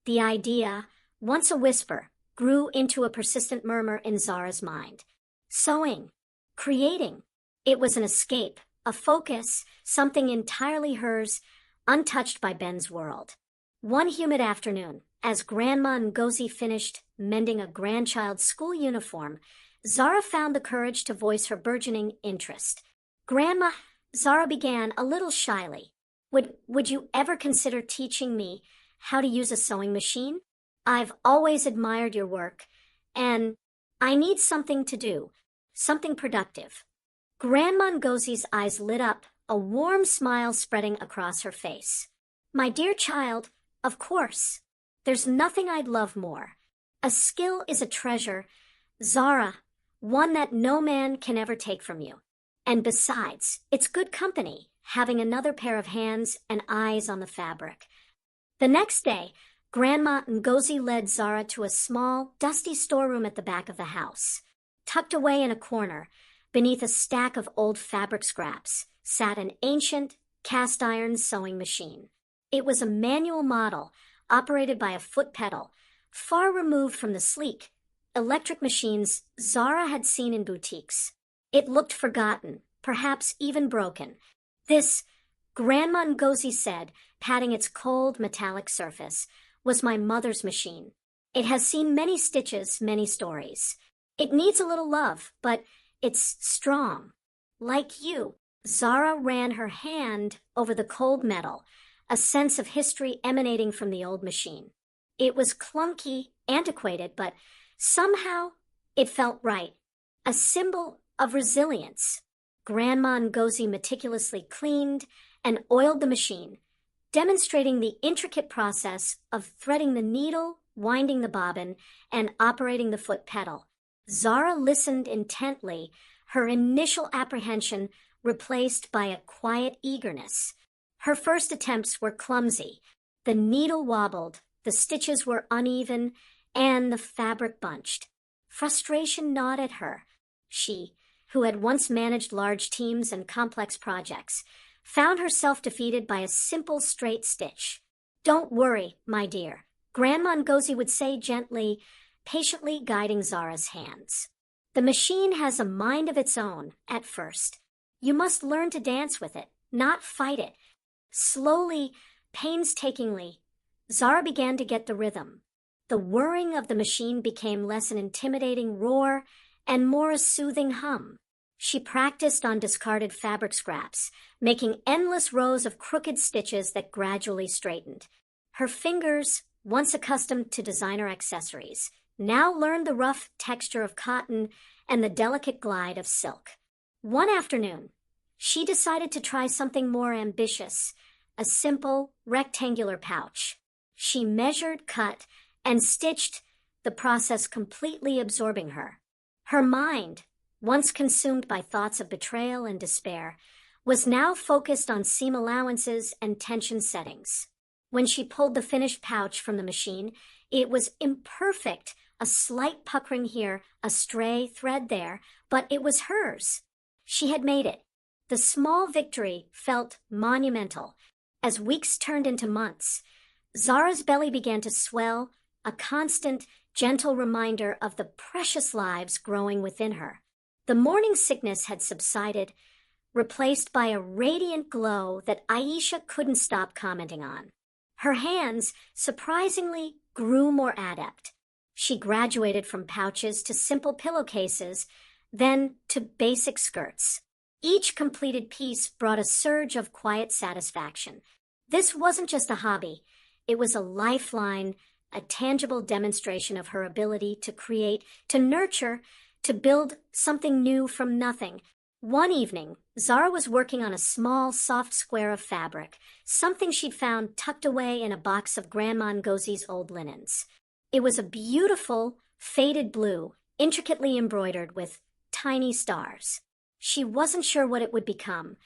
The idea, once a whisper, grew into a persistent murmur in Zara's mind. Sewing, creating. It was an escape, a focus, something entirely hers, untouched by Ben's world. One humid afternoon, as Grandma Ngozi finished mending a grandchild's school uniform, Zara found the courage to voice her burgeoning interest. "Grandma," Zara began a little shyly, would you ever consider teaching me how to use a sewing machine? I've always admired your work, and I need something to do, something productive." Grandma Ngozi's eyes lit up, a warm smile spreading across her face. "My dear child, of course. There's nothing I'd love more. A skill is a treasure, Zara, one that no man can ever take from you. And besides, it's good company, having another pair of hands and eyes on the fabric." The next day, Grandma Ngozi led Zara to a small, dusty storeroom at the back of the house. Tucked away in a corner, beneath a stack of old fabric scraps, sat an ancient, cast-iron sewing machine. It was a manual model, operated by a foot pedal, far removed from the sleek, electric machines Zara had seen in boutiques. It looked forgotten, perhaps even broken. "This," Grandma Ngozi said, patting its cold, metallic surface, "was my mother's machine. It has seen many stitches, many stories. It needs a little love, but it's strong. Like you." Zara ran her hand over the cold metal, a sense of history emanating from the old machine. It was clunky, antiquated, but somehow it felt right. A symbol of resilience. Grandma Ngozi meticulously cleaned and oiled the machine, demonstrating the intricate process of threading the needle, winding the bobbin, and operating the foot pedal. Zara listened intently, her initial apprehension replaced by a quiet eagerness. Her first attempts were clumsy. The needle wobbled, the stitches were uneven, and the fabric bunched. Frustration gnawed at her. She, who had once managed large teams and complex projects, found herself defeated by a simple straight stitch. "Don't worry, my dear," Grandma Ngozi would say gently, patiently guiding Zara's hands. "The machine has a mind of its own, at first. You must learn to dance with it, not fight it." Slowly, painstakingly, Zara began to get the rhythm. The whirring of the machine became less an intimidating roar and more a soothing hum. She practiced on discarded fabric scraps, making endless rows of crooked stitches that gradually straightened. Her fingers, once accustomed to designer accessories, now learned the rough texture of cotton and the delicate glide of silk. One afternoon, she decided to try something more ambitious, a simple, rectangular pouch. She measured, cut, and stitched, the process completely absorbing her. Her mind, once consumed by thoughts of betrayal and despair, was now focused on seam allowances and tension settings. When she pulled the finished pouch from the machine, it was imperfect, a slight puckering here, a stray thread there, but it was hers. She had made it. The small victory felt monumental. As weeks turned into months, Zara's belly began to swell, a constant, gentle reminder of the precious lives growing within her. The morning sickness had subsided, replaced by a radiant glow that Aisha couldn't stop commenting on. Her hands, surprisingly, grew more adept. She graduated from pouches to simple pillowcases, then to basic skirts. Each completed piece brought a surge of quiet satisfaction. This wasn't just a hobby. It was a lifeline, a tangible demonstration of her ability to create, to nurture, to build something new from nothing. One evening, Zara was working on a small, soft square of fabric, something she'd found tucked away in a box of Grandma Ngozie's old linens. It was a beautiful, faded blue, intricately embroidered with tiny stars. She wasn't sure what it would become,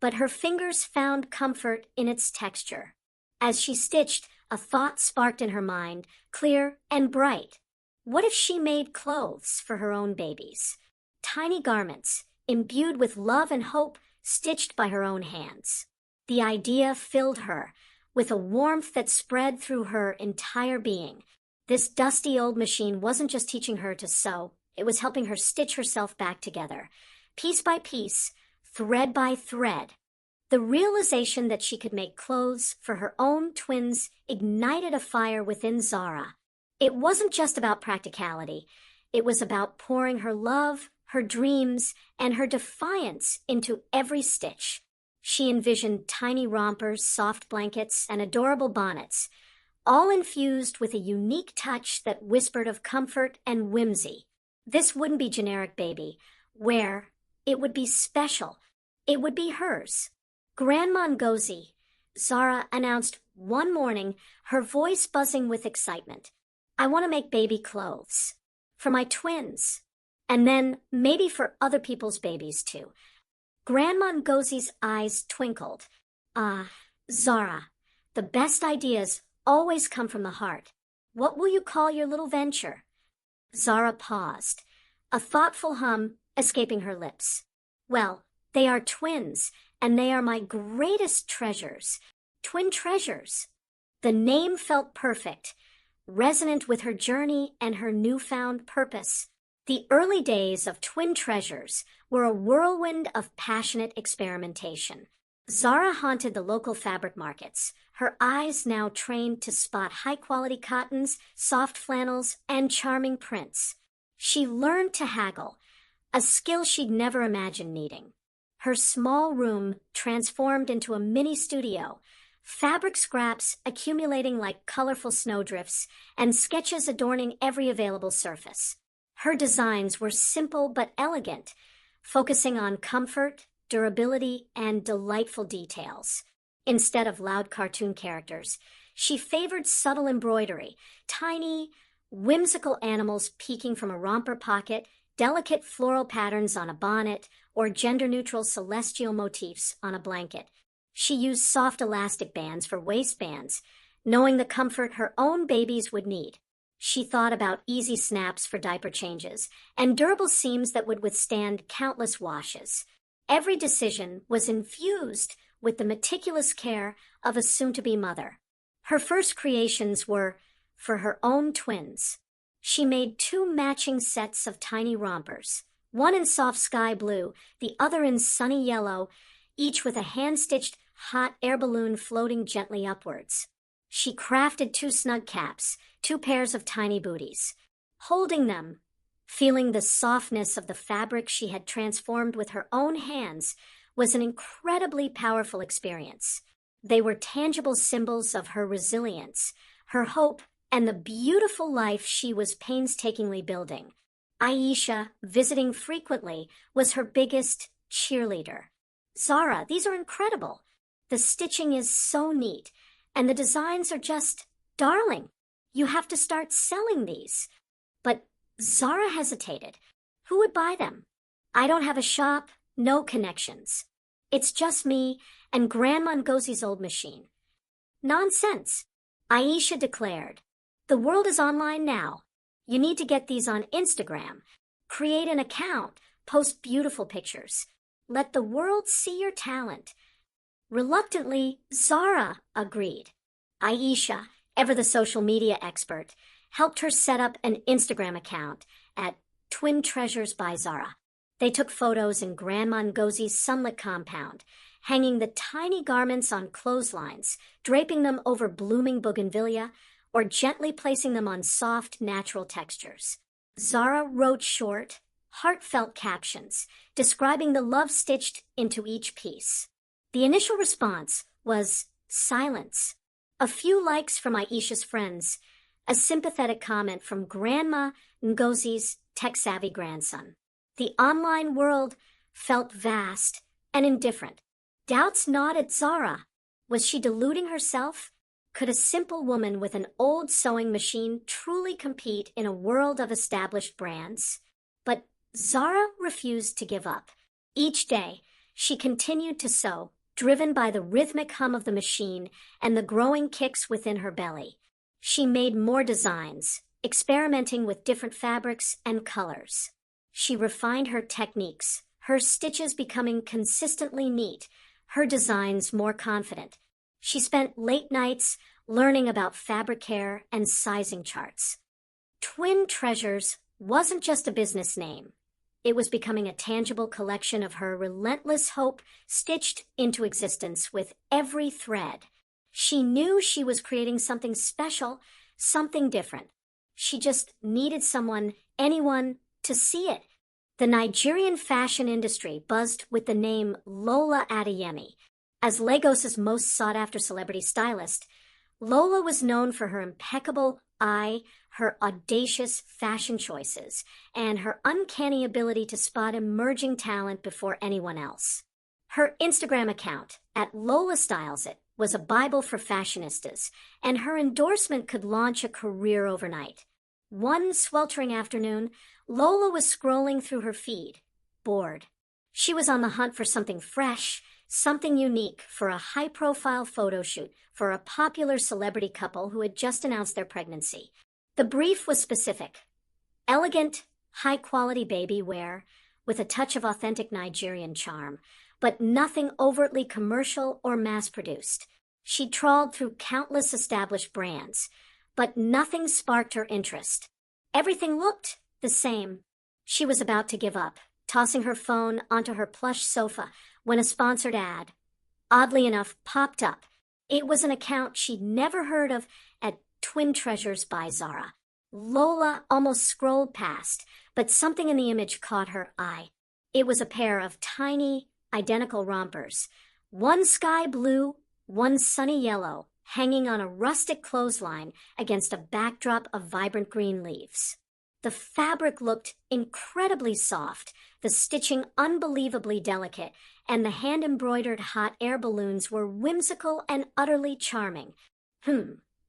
but her fingers found comfort in its texture. As she stitched, a thought sparked in her mind, clear and bright. What if she made clothes for her own babies? Tiny garments, imbued with love and hope, stitched by her own hands. The idea filled her with a warmth that spread through her entire being. This dusty old machine wasn't just teaching her to sew, it was helping her stitch herself back together, piece by piece, thread by thread. The realization that she could make clothes for her own twins ignited a fire within Zara. It wasn't just about practicality. It was about pouring her love, her dreams, and her defiance into every stitch. She envisioned tiny rompers, soft blankets, and adorable bonnets, all infused with a unique touch that whispered of comfort and whimsy. This wouldn't be generic baby wear. It would be special. It would be hers. Grandma Ngozi, Zara announced one morning, her voice buzzing with excitement. I want to make baby clothes. For my twins. And then maybe for other people's babies too. Grandma Ngozi's eyes twinkled. Zara, the best ideas always come from the heart. What will you call your little venture? Zara paused, a thoughtful hum escaping her lips. Well, they are twins, and they are my greatest treasures. Twin treasures. The name felt perfect, resonant with her journey and her newfound purpose. The early days of Twin Treasures were a whirlwind of passionate experimentation. Zara haunted the local fabric markets, her eyes now trained to spot high-quality cottons, soft flannels, and charming prints. She learned to haggle, a skill she'd never imagined needing. Her small room transformed into a mini studio, fabric scraps accumulating like colorful snowdrifts, and sketches adorning every available surface. Her designs were simple but elegant, focusing on comfort, durability, and delightful details. Instead of loud cartoon characters, she favored subtle embroidery, tiny, whimsical animals peeking from a romper pocket, delicate floral patterns on a bonnet, or gender-neutral celestial motifs on a blanket. She used soft elastic bands for waistbands, knowing the comfort her own babies would need. She thought about easy snaps for diaper changes and durable seams that would withstand countless washes. Every decision was infused with the meticulous care of a soon-to-be mother. Her first creations were for her own twins. She made 2 matching sets of tiny rompers, one in soft sky blue, the other in sunny yellow, each with a hand-stitched hot air balloon floating gently upwards. She crafted 2 snug caps, 2 pairs of tiny booties. Holding them, feeling the softness of the fabric she had transformed with her own hands, was an incredibly powerful experience. They were tangible symbols of her resilience, her hope, and the beautiful life she was painstakingly building. Aisha, visiting frequently, was her biggest cheerleader. "Zara, these are incredible. The stitching is so neat, and the designs are just darling. You have to start selling these." But Zara hesitated. Who would buy them? "I don't have a shop, no connections. It's just me and Grandma Ngozie's old machine." "Nonsense," Aisha declared. "The world is online now. You need to get these on Instagram. Create an account, post beautiful pictures. Let the world see your talent." Reluctantly, Zara agreed. Aisha, ever the social media expert, helped her set up an Instagram account at Twin Treasures by Zara. They took photos in Grandma Ngozie's sunlit compound, hanging the tiny garments on clotheslines, draping them over blooming bougainvillea, or gently placing them on soft, natural textures. Zara wrote short, heartfelt captions, describing the love stitched into each piece. The initial response was silence. A few likes from Aisha's friends, a sympathetic comment from Grandma Ngozie's tech-savvy grandson. The online world felt vast and indifferent. Doubts gnawed at Zara. Was she deluding herself? Could a simple woman with an old sewing machine truly compete in a world of established brands? But Zara refused to give up. Each day, she continued to sew, driven by the rhythmic hum of the machine and the growing kicks within her belly. She made more designs, experimenting with different fabrics and colors. She refined her techniques, her stitches becoming consistently neat, her designs more confident. She spent late nights learning about fabric care and sizing charts. Twin Treasures wasn't just a business name. It was becoming a tangible collection of her relentless hope stitched into existence with every thread. She knew she was creating something special, something different. She just needed someone, anyone, to see it. The Nigerian fashion industry buzzed with the name Lola Adeyemi. As Lagos's most sought-after celebrity stylist, Lola was known for her impeccable eye, her audacious fashion choices, and her uncanny ability to spot emerging talent before anyone else. Her Instagram account, at Lola Styles It, was a Bible for fashionistas, and her endorsement could launch a career overnight. One sweltering afternoon, Lola was scrolling through her feed, bored. She was on the hunt for something fresh, something unique for a high-profile photo shoot for a popular celebrity couple who had just announced their pregnancy. The brief was specific. Elegant, high-quality baby wear with a touch of authentic Nigerian charm, but nothing overtly commercial or mass-produced. She trawled through countless established brands, but nothing sparked her interest. Everything looked the same. She was about to give up, tossing her phone onto her plush sofa when a sponsored ad, oddly enough, popped up. It was an account she'd never heard of at Twin Treasures by Zara. Lola almost scrolled past, but something in the image caught her eye. It was a pair of tiny, identical rompers, one sky blue, one sunny yellow, hanging on a rustic clothesline against a backdrop of vibrant green leaves. The fabric looked incredibly soft, the stitching unbelievably delicate, and the hand-embroidered hot air balloons were whimsical and utterly charming.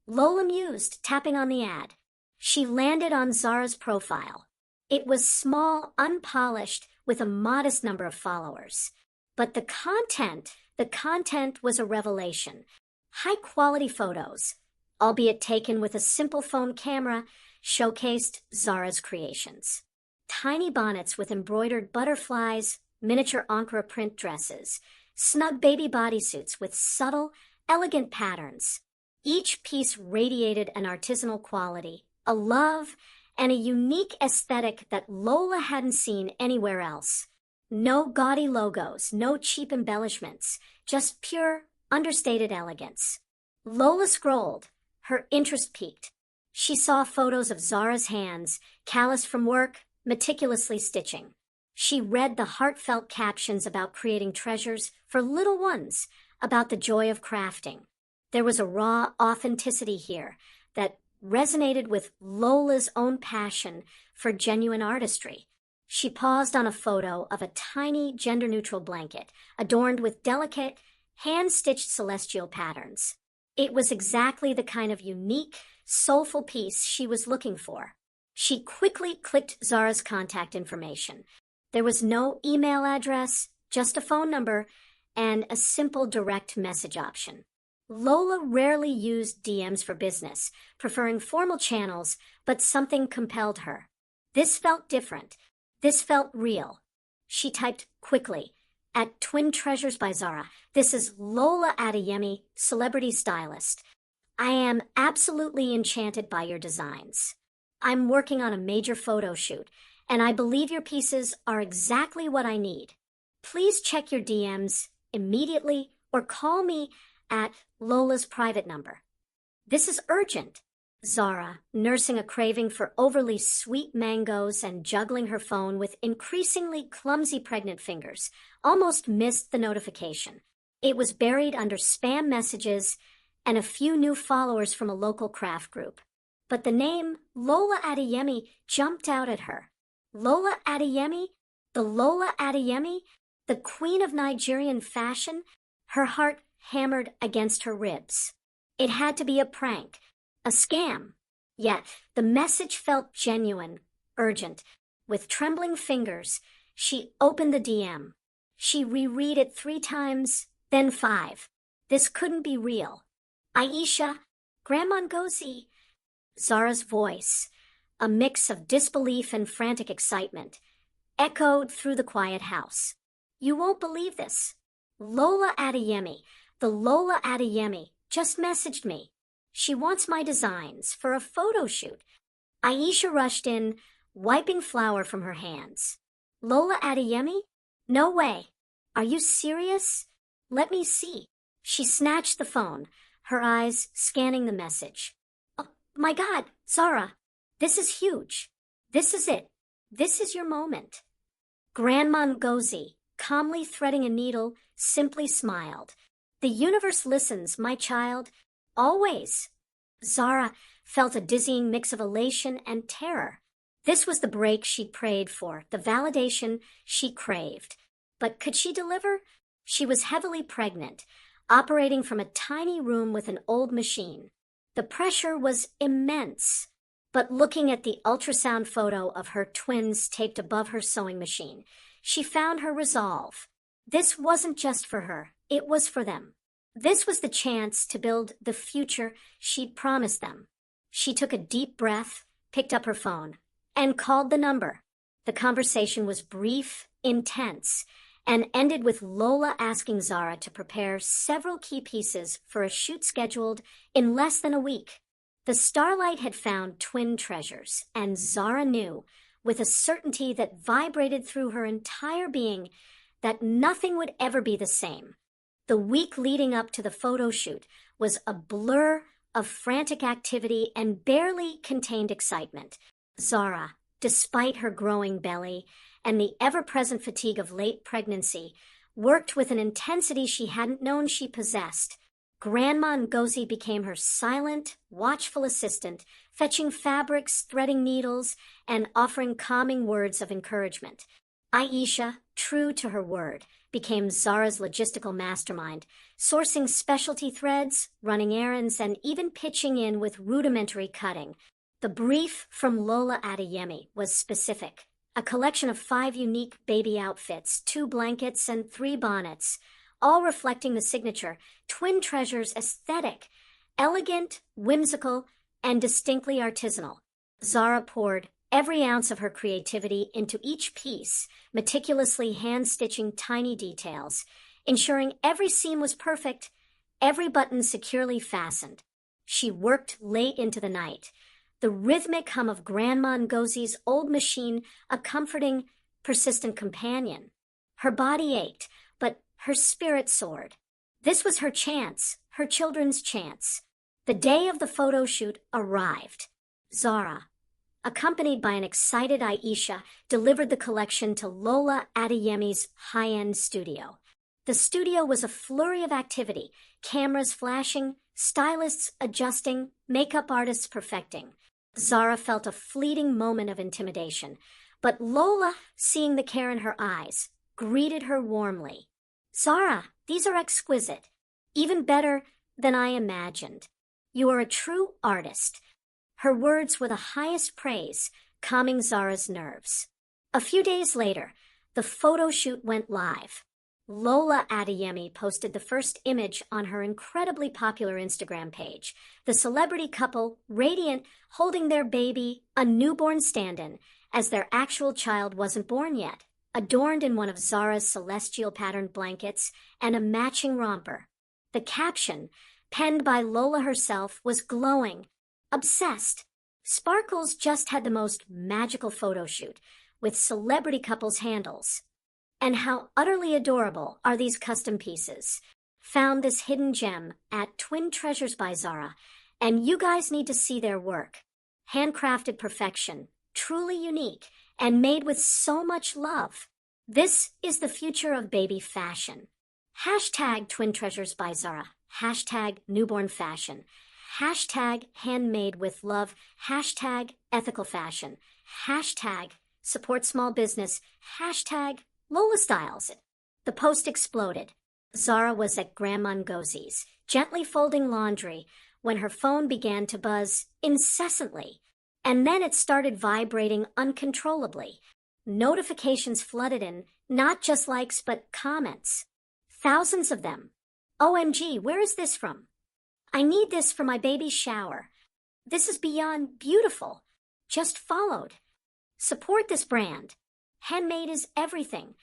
Lola mused, tapping on the ad. She landed on Zara's profile. It was small, unpolished, with a modest number of followers. But the content was a revelation. High-quality photos, albeit taken with a simple phone camera, showcased Zara's creations. Tiny bonnets with embroidered butterflies, miniature Ankara print dresses, snug baby bodysuits with subtle, elegant patterns. Each piece radiated an artisanal quality, a love, and a unique aesthetic that Lola hadn't seen anywhere else. No gaudy logos, no cheap embellishments, just pure, understated elegance. Lola scrolled, her interest peaked. She saw photos of Zara's hands, calloused from work, meticulously stitching. She read the heartfelt captions about creating treasures for little ones, about the joy of crafting. There was a raw authenticity here that resonated with Lola's own passion for genuine artistry. She paused on a photo of a tiny gender-neutral blanket adorned with delicate, hand-stitched celestial patterns. It was exactly the kind of unique, soulful piece she was looking for. She quickly clicked Zara's contact information. There was no email address, just a phone number, and a simple direct message option. Lola rarely used DMs for business, preferring formal channels, but something compelled her. This felt different. This felt real. She typed quickly, at Twin Treasures by Zara. This is Lola Adeyemi, celebrity stylist. I am absolutely enchanted by your designs. I'm working on a major photo shoot, and I believe your pieces are exactly what I need. Please check your DMs immediately or call me at Lola's private number. This is urgent. Zara, nursing a craving for overly sweet mangoes and juggling her phone with increasingly clumsy pregnant fingers, almost missed the notification. It was buried under spam messages and a few new followers from a local craft group. But the name Lola Adeyemi jumped out at her. Lola Adeyemi? The Lola Adeyemi? The queen of Nigerian fashion? Her heart hammered against her ribs. It had to be a prank. A scam. Yet the message felt genuine, urgent. With trembling fingers, she opened the DM. She reread it 3 times, then 5. This couldn't be real. Aisha, Grandma Ngozi. Zara's voice, a mix of disbelief and frantic excitement, echoed through the quiet house. You won't believe this. Lola Adeyemi, the Lola Adeyemi, just messaged me. She wants my designs for a photo shoot. Aisha rushed in, wiping flour from her hands. Lola Adeyemi? No way. Are you serious? Let me see. She snatched the phone, her eyes scanning the message. Oh, my God, Zara, this is huge. This is it. This is your moment. Grandma Ngozi, calmly threading a needle, simply smiled. The universe listens, my child. Always. Zara felt a dizzying mix of elation and terror. This was the break she'd prayed for, the validation she craved. But could she deliver? She was heavily pregnant, operating from a tiny room with an old machine. The pressure was immense. But looking at the ultrasound photo of her twins taped above her sewing machine, she found her resolve. This wasn't just for her, it was for them. This was the chance to build the future she'd promised them. She took a deep breath, picked up her phone, and called the number. The conversation was brief, intense, and ended with Lola asking Zara to prepare several key pieces for a shoot scheduled in less than a week. The starlight had found twin treasures, and Zara knew, with a certainty that vibrated through her entire being, that nothing would ever be the same. The week leading up to the photo shoot was a blur of frantic activity and barely contained excitement. Zara, despite her growing belly and the ever-present fatigue of late pregnancy, worked with an intensity she hadn't known she possessed. Grandma Ngozi became her silent, watchful assistant, fetching fabrics, threading needles, and offering calming words of encouragement. Aisha, true to her word, became Zara's logistical mastermind, sourcing specialty threads, running errands, and even pitching in with rudimentary cutting. The brief from Lola Adeyemi was specific. A collection of 5 unique baby outfits, 2 blankets, and 3 bonnets, all reflecting the signature Twin Treasures aesthetic, elegant, whimsical, and distinctly artisanal. Zara poured every ounce of her creativity into each piece, meticulously hand-stitching tiny details, ensuring every seam was perfect, every button securely fastened. She worked late into the night, the rhythmic hum of Grandma Ngozi's old machine a comforting, persistent companion. Her body ached, but her spirit soared. This was her chance, her children's chance. The day of the photo shoot arrived. Zara, accompanied by an excited Aisha, delivered the collection to Lola Adeyemi's high-end studio. The studio was a flurry of activity, cameras flashing, stylists adjusting, makeup artists perfecting. Zara felt a fleeting moment of intimidation, but Lola, seeing the care in her eyes, greeted her warmly. "Zara, these are exquisite. Even better than I imagined. You are a true artist." Her words were the highest praise, calming Zara's nerves. A few days later, the photo shoot went live. Lola Adeyemi posted the first image on her incredibly popular Instagram page. The celebrity couple, radiant, holding their baby, a newborn stand-in, as their actual child wasn't born yet, adorned in one of Zara's celestial patterned blankets and a matching romper. The caption, penned by Lola herself, was glowing. "Obsessed. Sparkles just had the most magical photo shoot, with celebrity couples handles. And how utterly adorable are these custom pieces. Found this hidden gem at Twin Treasures by Zara, and you guys need to see their work. Handcrafted perfection, truly unique, and made with so much love. This is the future of baby fashion. Hashtag Twin Treasures by Zara. Hashtag newborn fashion. Hashtag handmade with love. Hashtag ethical fashion. Hashtag support small business. Hashtag Lola Styles." The post exploded. Zara was at Grandma Ngozi's, gently folding laundry, when her phone began to buzz incessantly. And then it started vibrating uncontrollably. Notifications flooded in, not just likes but comments. Thousands of them. "OMG, where is this from? I need this for my baby's shower. This is beyond beautiful. Just followed. Support this brand. Handmade is everything."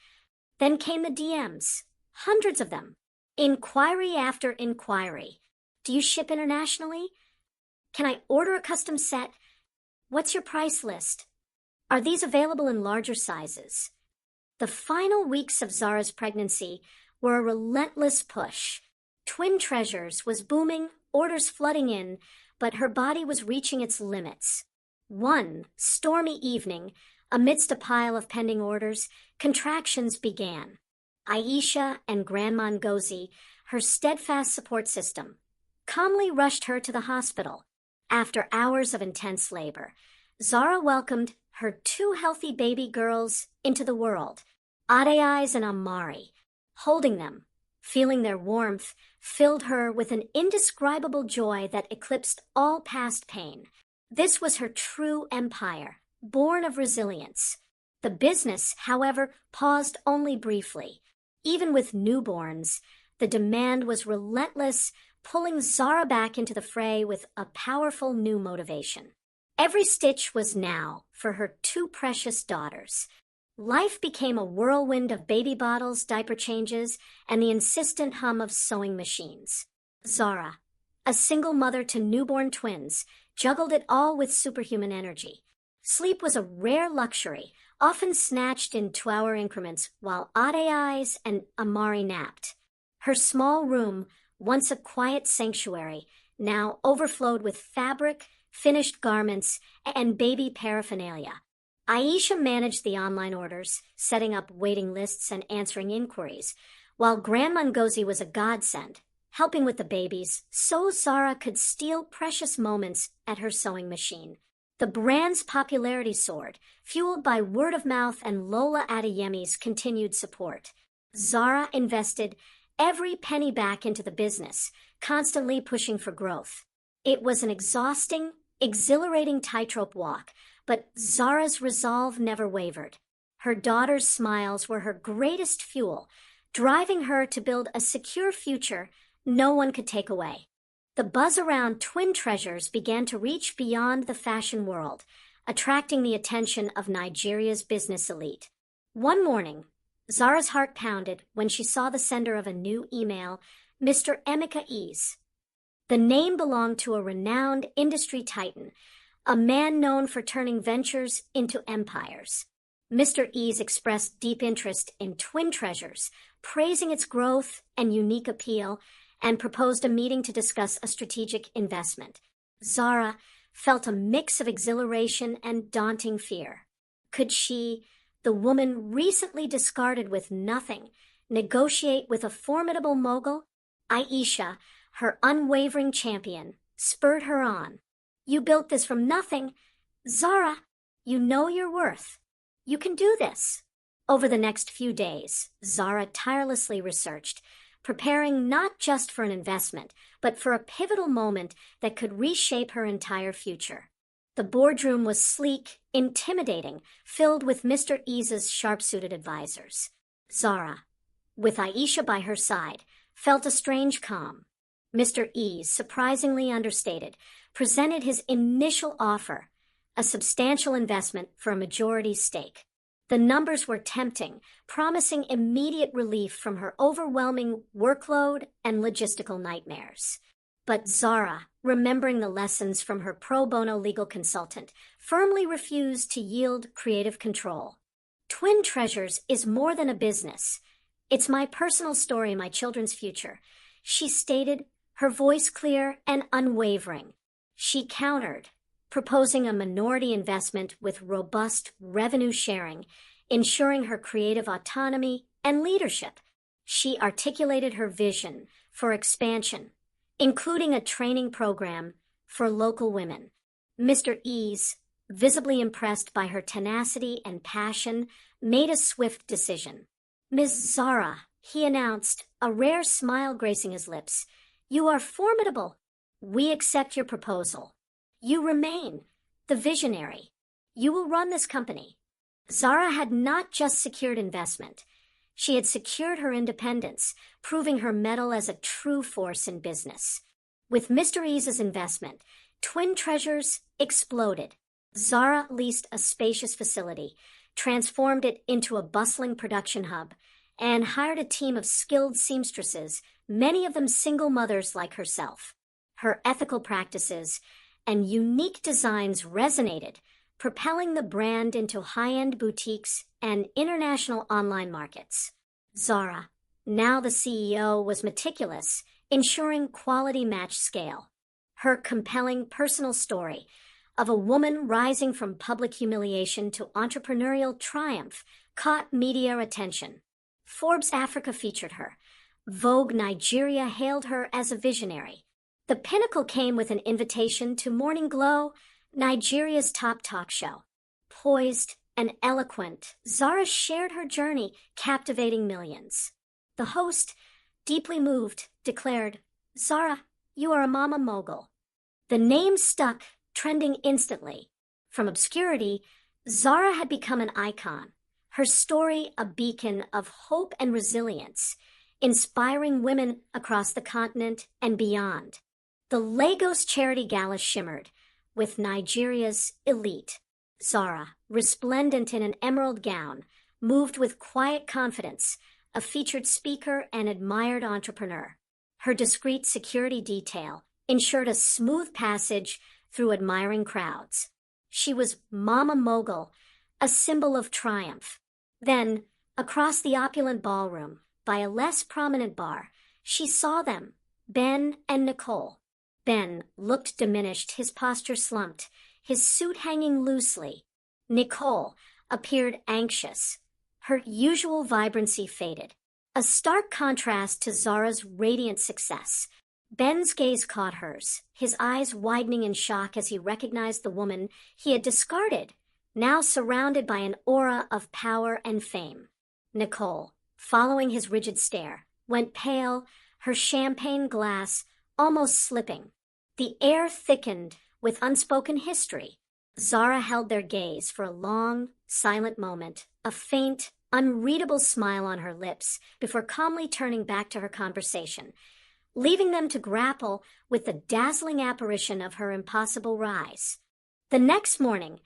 Then came the DMs. Hundreds of them. Inquiry after inquiry. "Do you ship internationally? Can I order a custom set? What's your price list? Are these available in larger sizes?" The final weeks of Zara's pregnancy were a relentless push. Twin Treasures was booming, orders flooding in, but her body was reaching its limits. One stormy evening, amidst a pile of pending orders, contractions began. Aisha and Grandma Ngozi, her steadfast support system, calmly rushed her to the hospital. After hours of intense labor, Zara welcomed her two healthy baby girls into the world, Adeyes and Amari. Holding them, feeling their warmth, filled her with an indescribable joy that eclipsed all past pain. This was her true empire, born of resilience. The business, however, paused only briefly. Even with newborns, the demand was relentless, pulling Zara back into the fray with a powerful new motivation. Every stitch was now for her two precious daughters. Life became a whirlwind of baby bottles, diaper changes, and the insistent hum of sewing machines. Zara, a single mother to newborn twins, juggled it all with superhuman energy. Sleep was a rare luxury, often snatched in 2-hour increments while Adeyes and Amari napped. Her small room, once a quiet sanctuary, now overflowed with fabric, finished garments, and baby paraphernalia. Aisha managed the online orders, setting up waiting lists and answering inquiries, while Grandma Ngozi was a godsend, helping with the babies so Zara could steal precious moments at her sewing machine. The brand's popularity soared, fueled by word of mouth and Lola Adeyemi's continued support. Zara invested every penny back into the business, constantly pushing for growth. It was an exhausting, exhilarating tightrope walk, but Zara's resolve never wavered. Her daughters' smiles were her greatest fuel, driving her to build a secure future no one could take away. The buzz around Twin Treasures began to reach beyond the fashion world, attracting the attention of Nigeria's business elite. One morning, Zara's heart pounded when she saw the sender of a new email, Mr. Emeka Ease. The name belonged to a renowned industry titan, a man known for turning ventures into empires. Mr. Ease expressed deep interest in Twin Treasures, praising its growth and unique appeal, and proposed a meeting to discuss a strategic investment. Zara felt a mix of exhilaration and daunting fear. Could she, the woman recently discarded with nothing, negotiate with a formidable mogul? Aisha, her unwavering champion, spurred her on. You built this from nothing. Zara, you know your worth. You can do this. Over the next few days, Zara tirelessly researched, preparing not just for an investment, but for a pivotal moment that could reshape her entire future. The boardroom was sleek, intimidating, filled with Mr. Ease's sharp-suited advisors. Zara, with Aisha by her side, felt a strange calm. Mr. Ease, surprisingly understated, presented his initial offer, a substantial investment for a majority stake. The numbers were tempting, promising immediate relief from her overwhelming workload and logistical nightmares. But Zara, remembering the lessons from her pro bono legal consultant, firmly refused to yield creative control. Twin Treasures is more than a business. It's my personal story, my children's future, she stated, her voice clear and unwavering. She countered, proposing a minority investment with robust revenue sharing, ensuring her creative autonomy and leadership. She articulated her vision for expansion, including a training program for local women. Mr. Ease, visibly impressed by her tenacity and passion, made a swift decision. Ms. Zara, he announced, a rare smile gracing his lips, you are formidable. We accept your proposal. You remain the visionary. You will run this company. Zara had not just secured investment. She had secured her independence, proving her mettle as a true force in business. With Mr. Ease's investment, Twin Treasures exploded. Zara leased a spacious facility, transformed it into a bustling production hub, and hired a team of skilled seamstresses, many of them single mothers like herself. Her ethical practices and unique designs resonated, propelling the brand into high-end boutiques and international online markets. Zara, now the CEO, was meticulous, ensuring quality matched scale. Her compelling personal story of a woman rising from public humiliation to entrepreneurial triumph caught media attention. Forbes Africa featured her. Vogue Nigeria hailed her as a visionary. The pinnacle came with an invitation to Morning Glow, Nigeria's top talk show. Poised and eloquent, Zara shared her journey, captivating millions. The host, deeply moved, declared, Zara, you are a mama mogul. The name stuck, trending instantly. From obscurity, Zara had become an icon, her story a beacon of hope and resilience, inspiring women across the continent and beyond. The Lagos Charity Gala shimmered, with Nigeria's elite. Zara, resplendent in an emerald gown, moved with quiet confidence, a featured speaker and admired entrepreneur. Her discreet security detail ensured a smooth passage through admiring crowds. She was Mama Mogul, a symbol of triumph. Then, across the opulent ballroom, by a less prominent bar, she saw them, Ben and Nicole. Ben looked diminished, his posture slumped, his suit hanging loosely. Nicole appeared anxious. Her usual vibrancy faded, a stark contrast to Zara's radiant success. Ben's gaze caught hers, his eyes widening in shock as he recognized the woman he had discarded, now surrounded by an aura of power and fame. Nicole, following his rigid stare, went pale, her champagne glass almost slipping. The air thickened with unspoken history. Zara held their gaze for a long, silent moment, a faint, unreadable smile on her lips before calmly turning back to her conversation, leaving them to grapple with the dazzling apparition of her impossible rise. The next morning,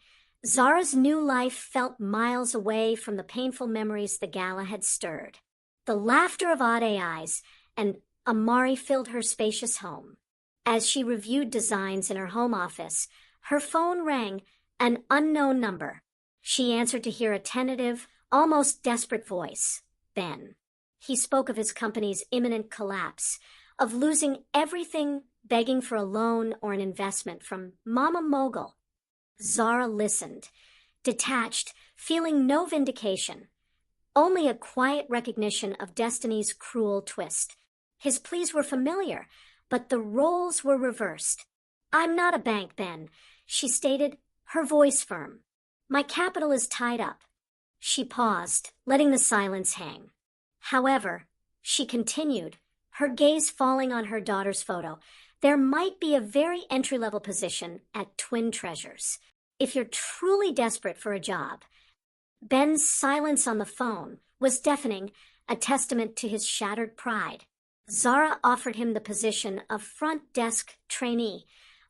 Zara's new life felt miles away from the painful memories the gala had stirred. The laughter of odd AIs and Amari filled her spacious home. As she reviewed designs in her home office, her phone rang, an unknown number. She answered to hear a tentative, almost desperate voice. Ben. He spoke of his company's imminent collapse, of losing everything, begging for a loan or an investment from Mama Mogul. Zara listened, detached, feeling no vindication, only a quiet recognition of destiny's cruel twist. His pleas were familiar, but the roles were reversed. "I'm not a bank, Ben," she stated, her voice firm. "My capital is tied up." She paused, letting the silence hang. However, she continued, her gaze falling on her daughter's photo. "There might be a very entry-level position at Twin Treasures. If you're truly desperate for a job." Ben's silence on the phone was deafening, a testament to his shattered pride. Zara offered him the position of front desk trainee,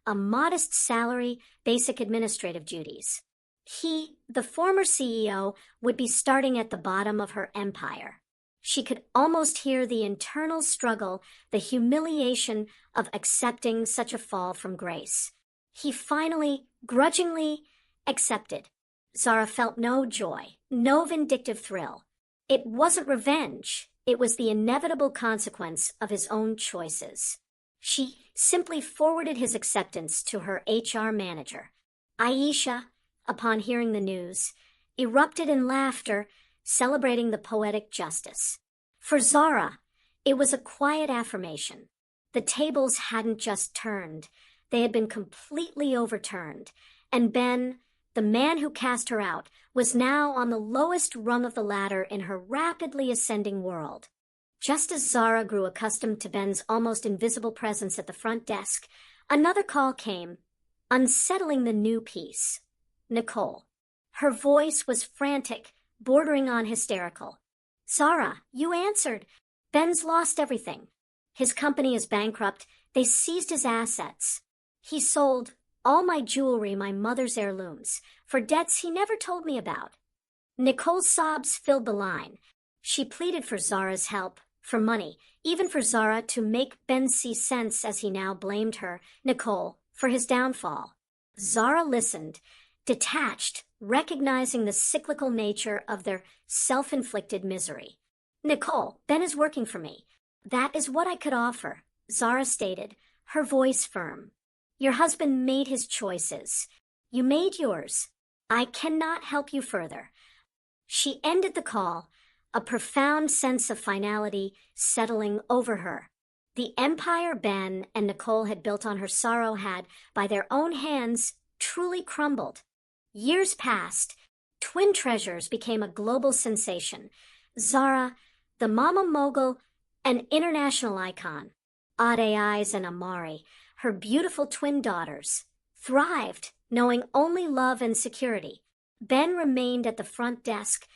a modest salary, basic administrative duties. He, the former CEO, would be starting at the bottom of her empire. She could almost hear the internal struggle, the humiliation of accepting such a fall from grace. He finally, grudgingly, accepted. Zara felt no joy, no vindictive thrill. It wasn't revenge. It was the inevitable consequence of his own choices. She simply forwarded his acceptance to her HR manager. Aisha, upon hearing the news, erupted in laughter, celebrating the poetic justice. For Zara, it was a quiet affirmation. The tables hadn't just turned, they had been completely overturned, and Ben, the man who cast her out, was now on the lowest rung of the ladder in her rapidly ascending world. Just as Zara grew accustomed to Ben's almost invisible presence at the front desk, another call came, unsettling the new piece. Nicole. Her voice was frantic, bordering on hysterical. "Zara, you answered. Ben's lost everything. His company is bankrupt. They seized his assets. He sold all my jewelry, my mother's heirlooms, for debts he never told me about." Nicole's sobs filled the line. She pleaded for Zara's help, for money, even for Zara to make Ben see sense as he now blamed her, Nicole, for his downfall. Zara listened, detached, recognizing the cyclical nature of their self-inflicted misery. "Nicole, Ben is working for me. That is what I could offer," Zara stated, her voice firm. "Your husband made his choices. You made yours. I cannot help you further." She ended the call, a profound sense of finality settling over her. The empire Ben and Nicole had built on her sorrow had, by their own hands, truly crumbled. Years passed. Twin Treasures became a global sensation. Zara, the Mama Mogul, an international icon. Ade Eyes and Amari, her beautiful twin daughters, thrived, knowing only love and security. Ben remained at the front desk,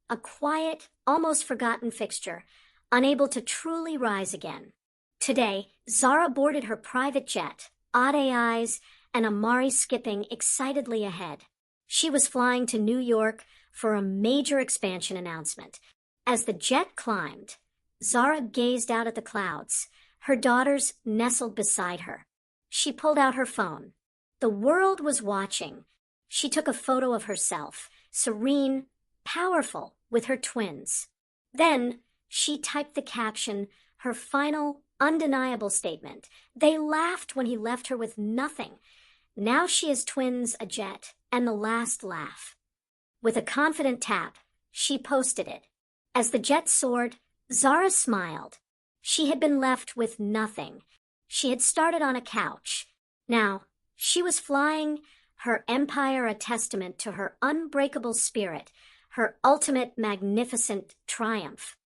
a quiet, almost forgotten fixture, unable to truly rise again. Today, Zara boarded her private jet, Ade Eyes and Amari skipping excitedly ahead. She was flying to New York for a major expansion announcement. As the jet climbed, Zara gazed out at the clouds, her daughters nestled beside her. She pulled out her phone. The world was watching. She took a photo of herself, serene, powerful, with her twins. Then she typed the caption, her final, undeniable statement. "They laughed when he left her with nothing. Now she has twins, a jet, and the last laugh." With a confident tap, she posted it. As the jet soared, Zara smiled. She had been left with nothing. She had started on a couch. Now, she was flying, her empire a testament to her unbreakable spirit, her ultimate magnificent triumph.